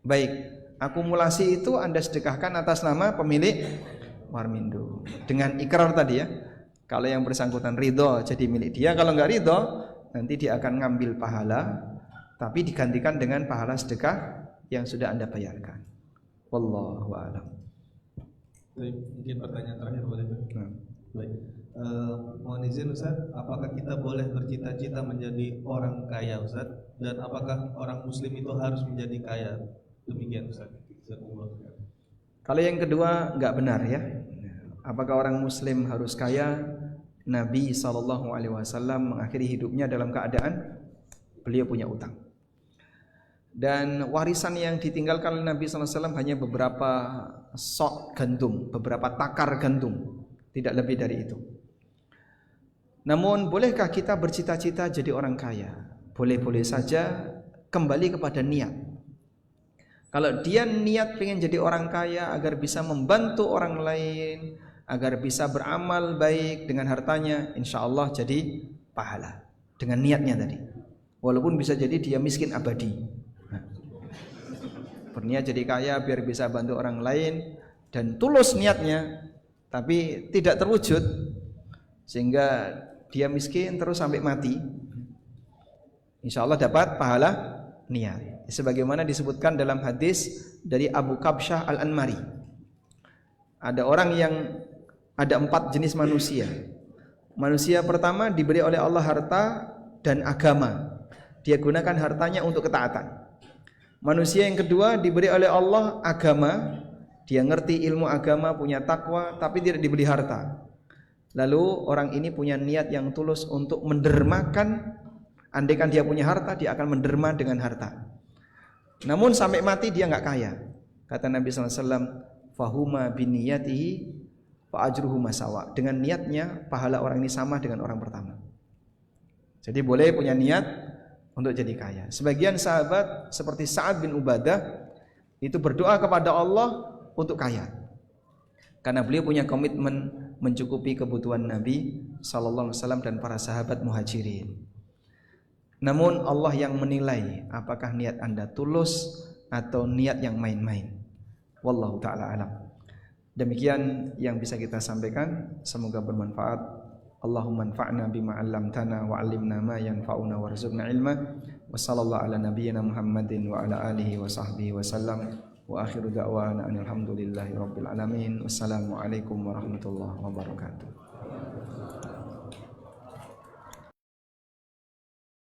Speaker 1: Baik, akumulasi itu Anda sedekahkan atas nama pemilik Warmindo dengan ikrar tadi ya. Kalau yang bersangkutan ridho jadi milik dia, kalau nggak ridho nanti dia akan ngambil pahala, tapi digantikan dengan pahala sedekah yang sudah Anda bayarkan. Wallahu a'lam.
Speaker 2: Baik, mungkin pertanyaan terakhir boleh?
Speaker 1: Nah.
Speaker 2: Baik. Mohon izin Ustaz, apakah kita boleh bercita-cita menjadi orang kaya Ustaz? Dan apakah orang muslim itu harus menjadi kaya? Demikian Ustaz.
Speaker 1: Kalau yang kedua nggak benar ya. Apakah orang muslim harus kaya? Nabi SAW mengakhiri hidupnya dalam keadaan beliau punya utang. Dan warisan yang ditinggalkan oleh Nabi SAW hanya beberapa sok gandum, beberapa takar gandum, tidak lebih dari itu. Namun bolehkah kita bercita-cita jadi orang kaya? Boleh-boleh saja, kembali kepada niat. Kalau dia niat pengen jadi orang kaya agar bisa membantu orang lain, agar bisa beramal baik dengan hartanya, insya Allah jadi pahala dengan niatnya tadi. Walaupun bisa jadi dia miskin abadi. Berniat jadi kaya biar bisa bantu orang lain dan tulus niatnya, tapi tidak terwujud sehingga dia miskin terus sampai mati. Insya Allah dapat pahala niat. Sebagaimana disebutkan dalam hadis dari Abu Kabsyah Al-Anmari. Ada orang yang ada 4 jenis manusia. Manusia pertama diberi oleh Allah harta dan agama. Dia gunakan hartanya untuk ketaatan. Manusia yang kedua diberi oleh Allah agama. Dia ngerti ilmu agama, punya takwa, tapi tidak diberi harta. Lalu orang ini punya niat yang tulus untuk mendermakan. Andaikan dia punya harta, dia akan menderma dengan harta. Namun sampai mati dia nggak kaya. Kata Nabi SAW, fahuma biniyatihi fa ajruhuma sawa. Dengan niatnya pahala orang ini sama dengan orang pertama. Jadi boleh punya niat untuk jadi kaya. Sebagian sahabat seperti Sa'ad bin Ubadah itu berdoa kepada Allah untuk kaya. Karena beliau punya komitmen mencukupi kebutuhan Nabi sallallahu alaihi wasallam dan para sahabat Muhajirin. Namun Allah yang menilai apakah niat Anda tulus atau niat yang main-main. Wallahu taala alam. Demikian yang bisa kita sampaikan, semoga bermanfaat. Allahumma anfa'na bima 'allamtana wa 'allimna ma yanfa'una warzuqna ilma. Wa sallallahu ala nabiyyina Muhammadin wa ala alihi wa sahbihi wa sallam. Wa akhiru da'wana alhamdulillahi rabbil alamin. Wassalamu alaikum warahmatullahi wabarakatuh.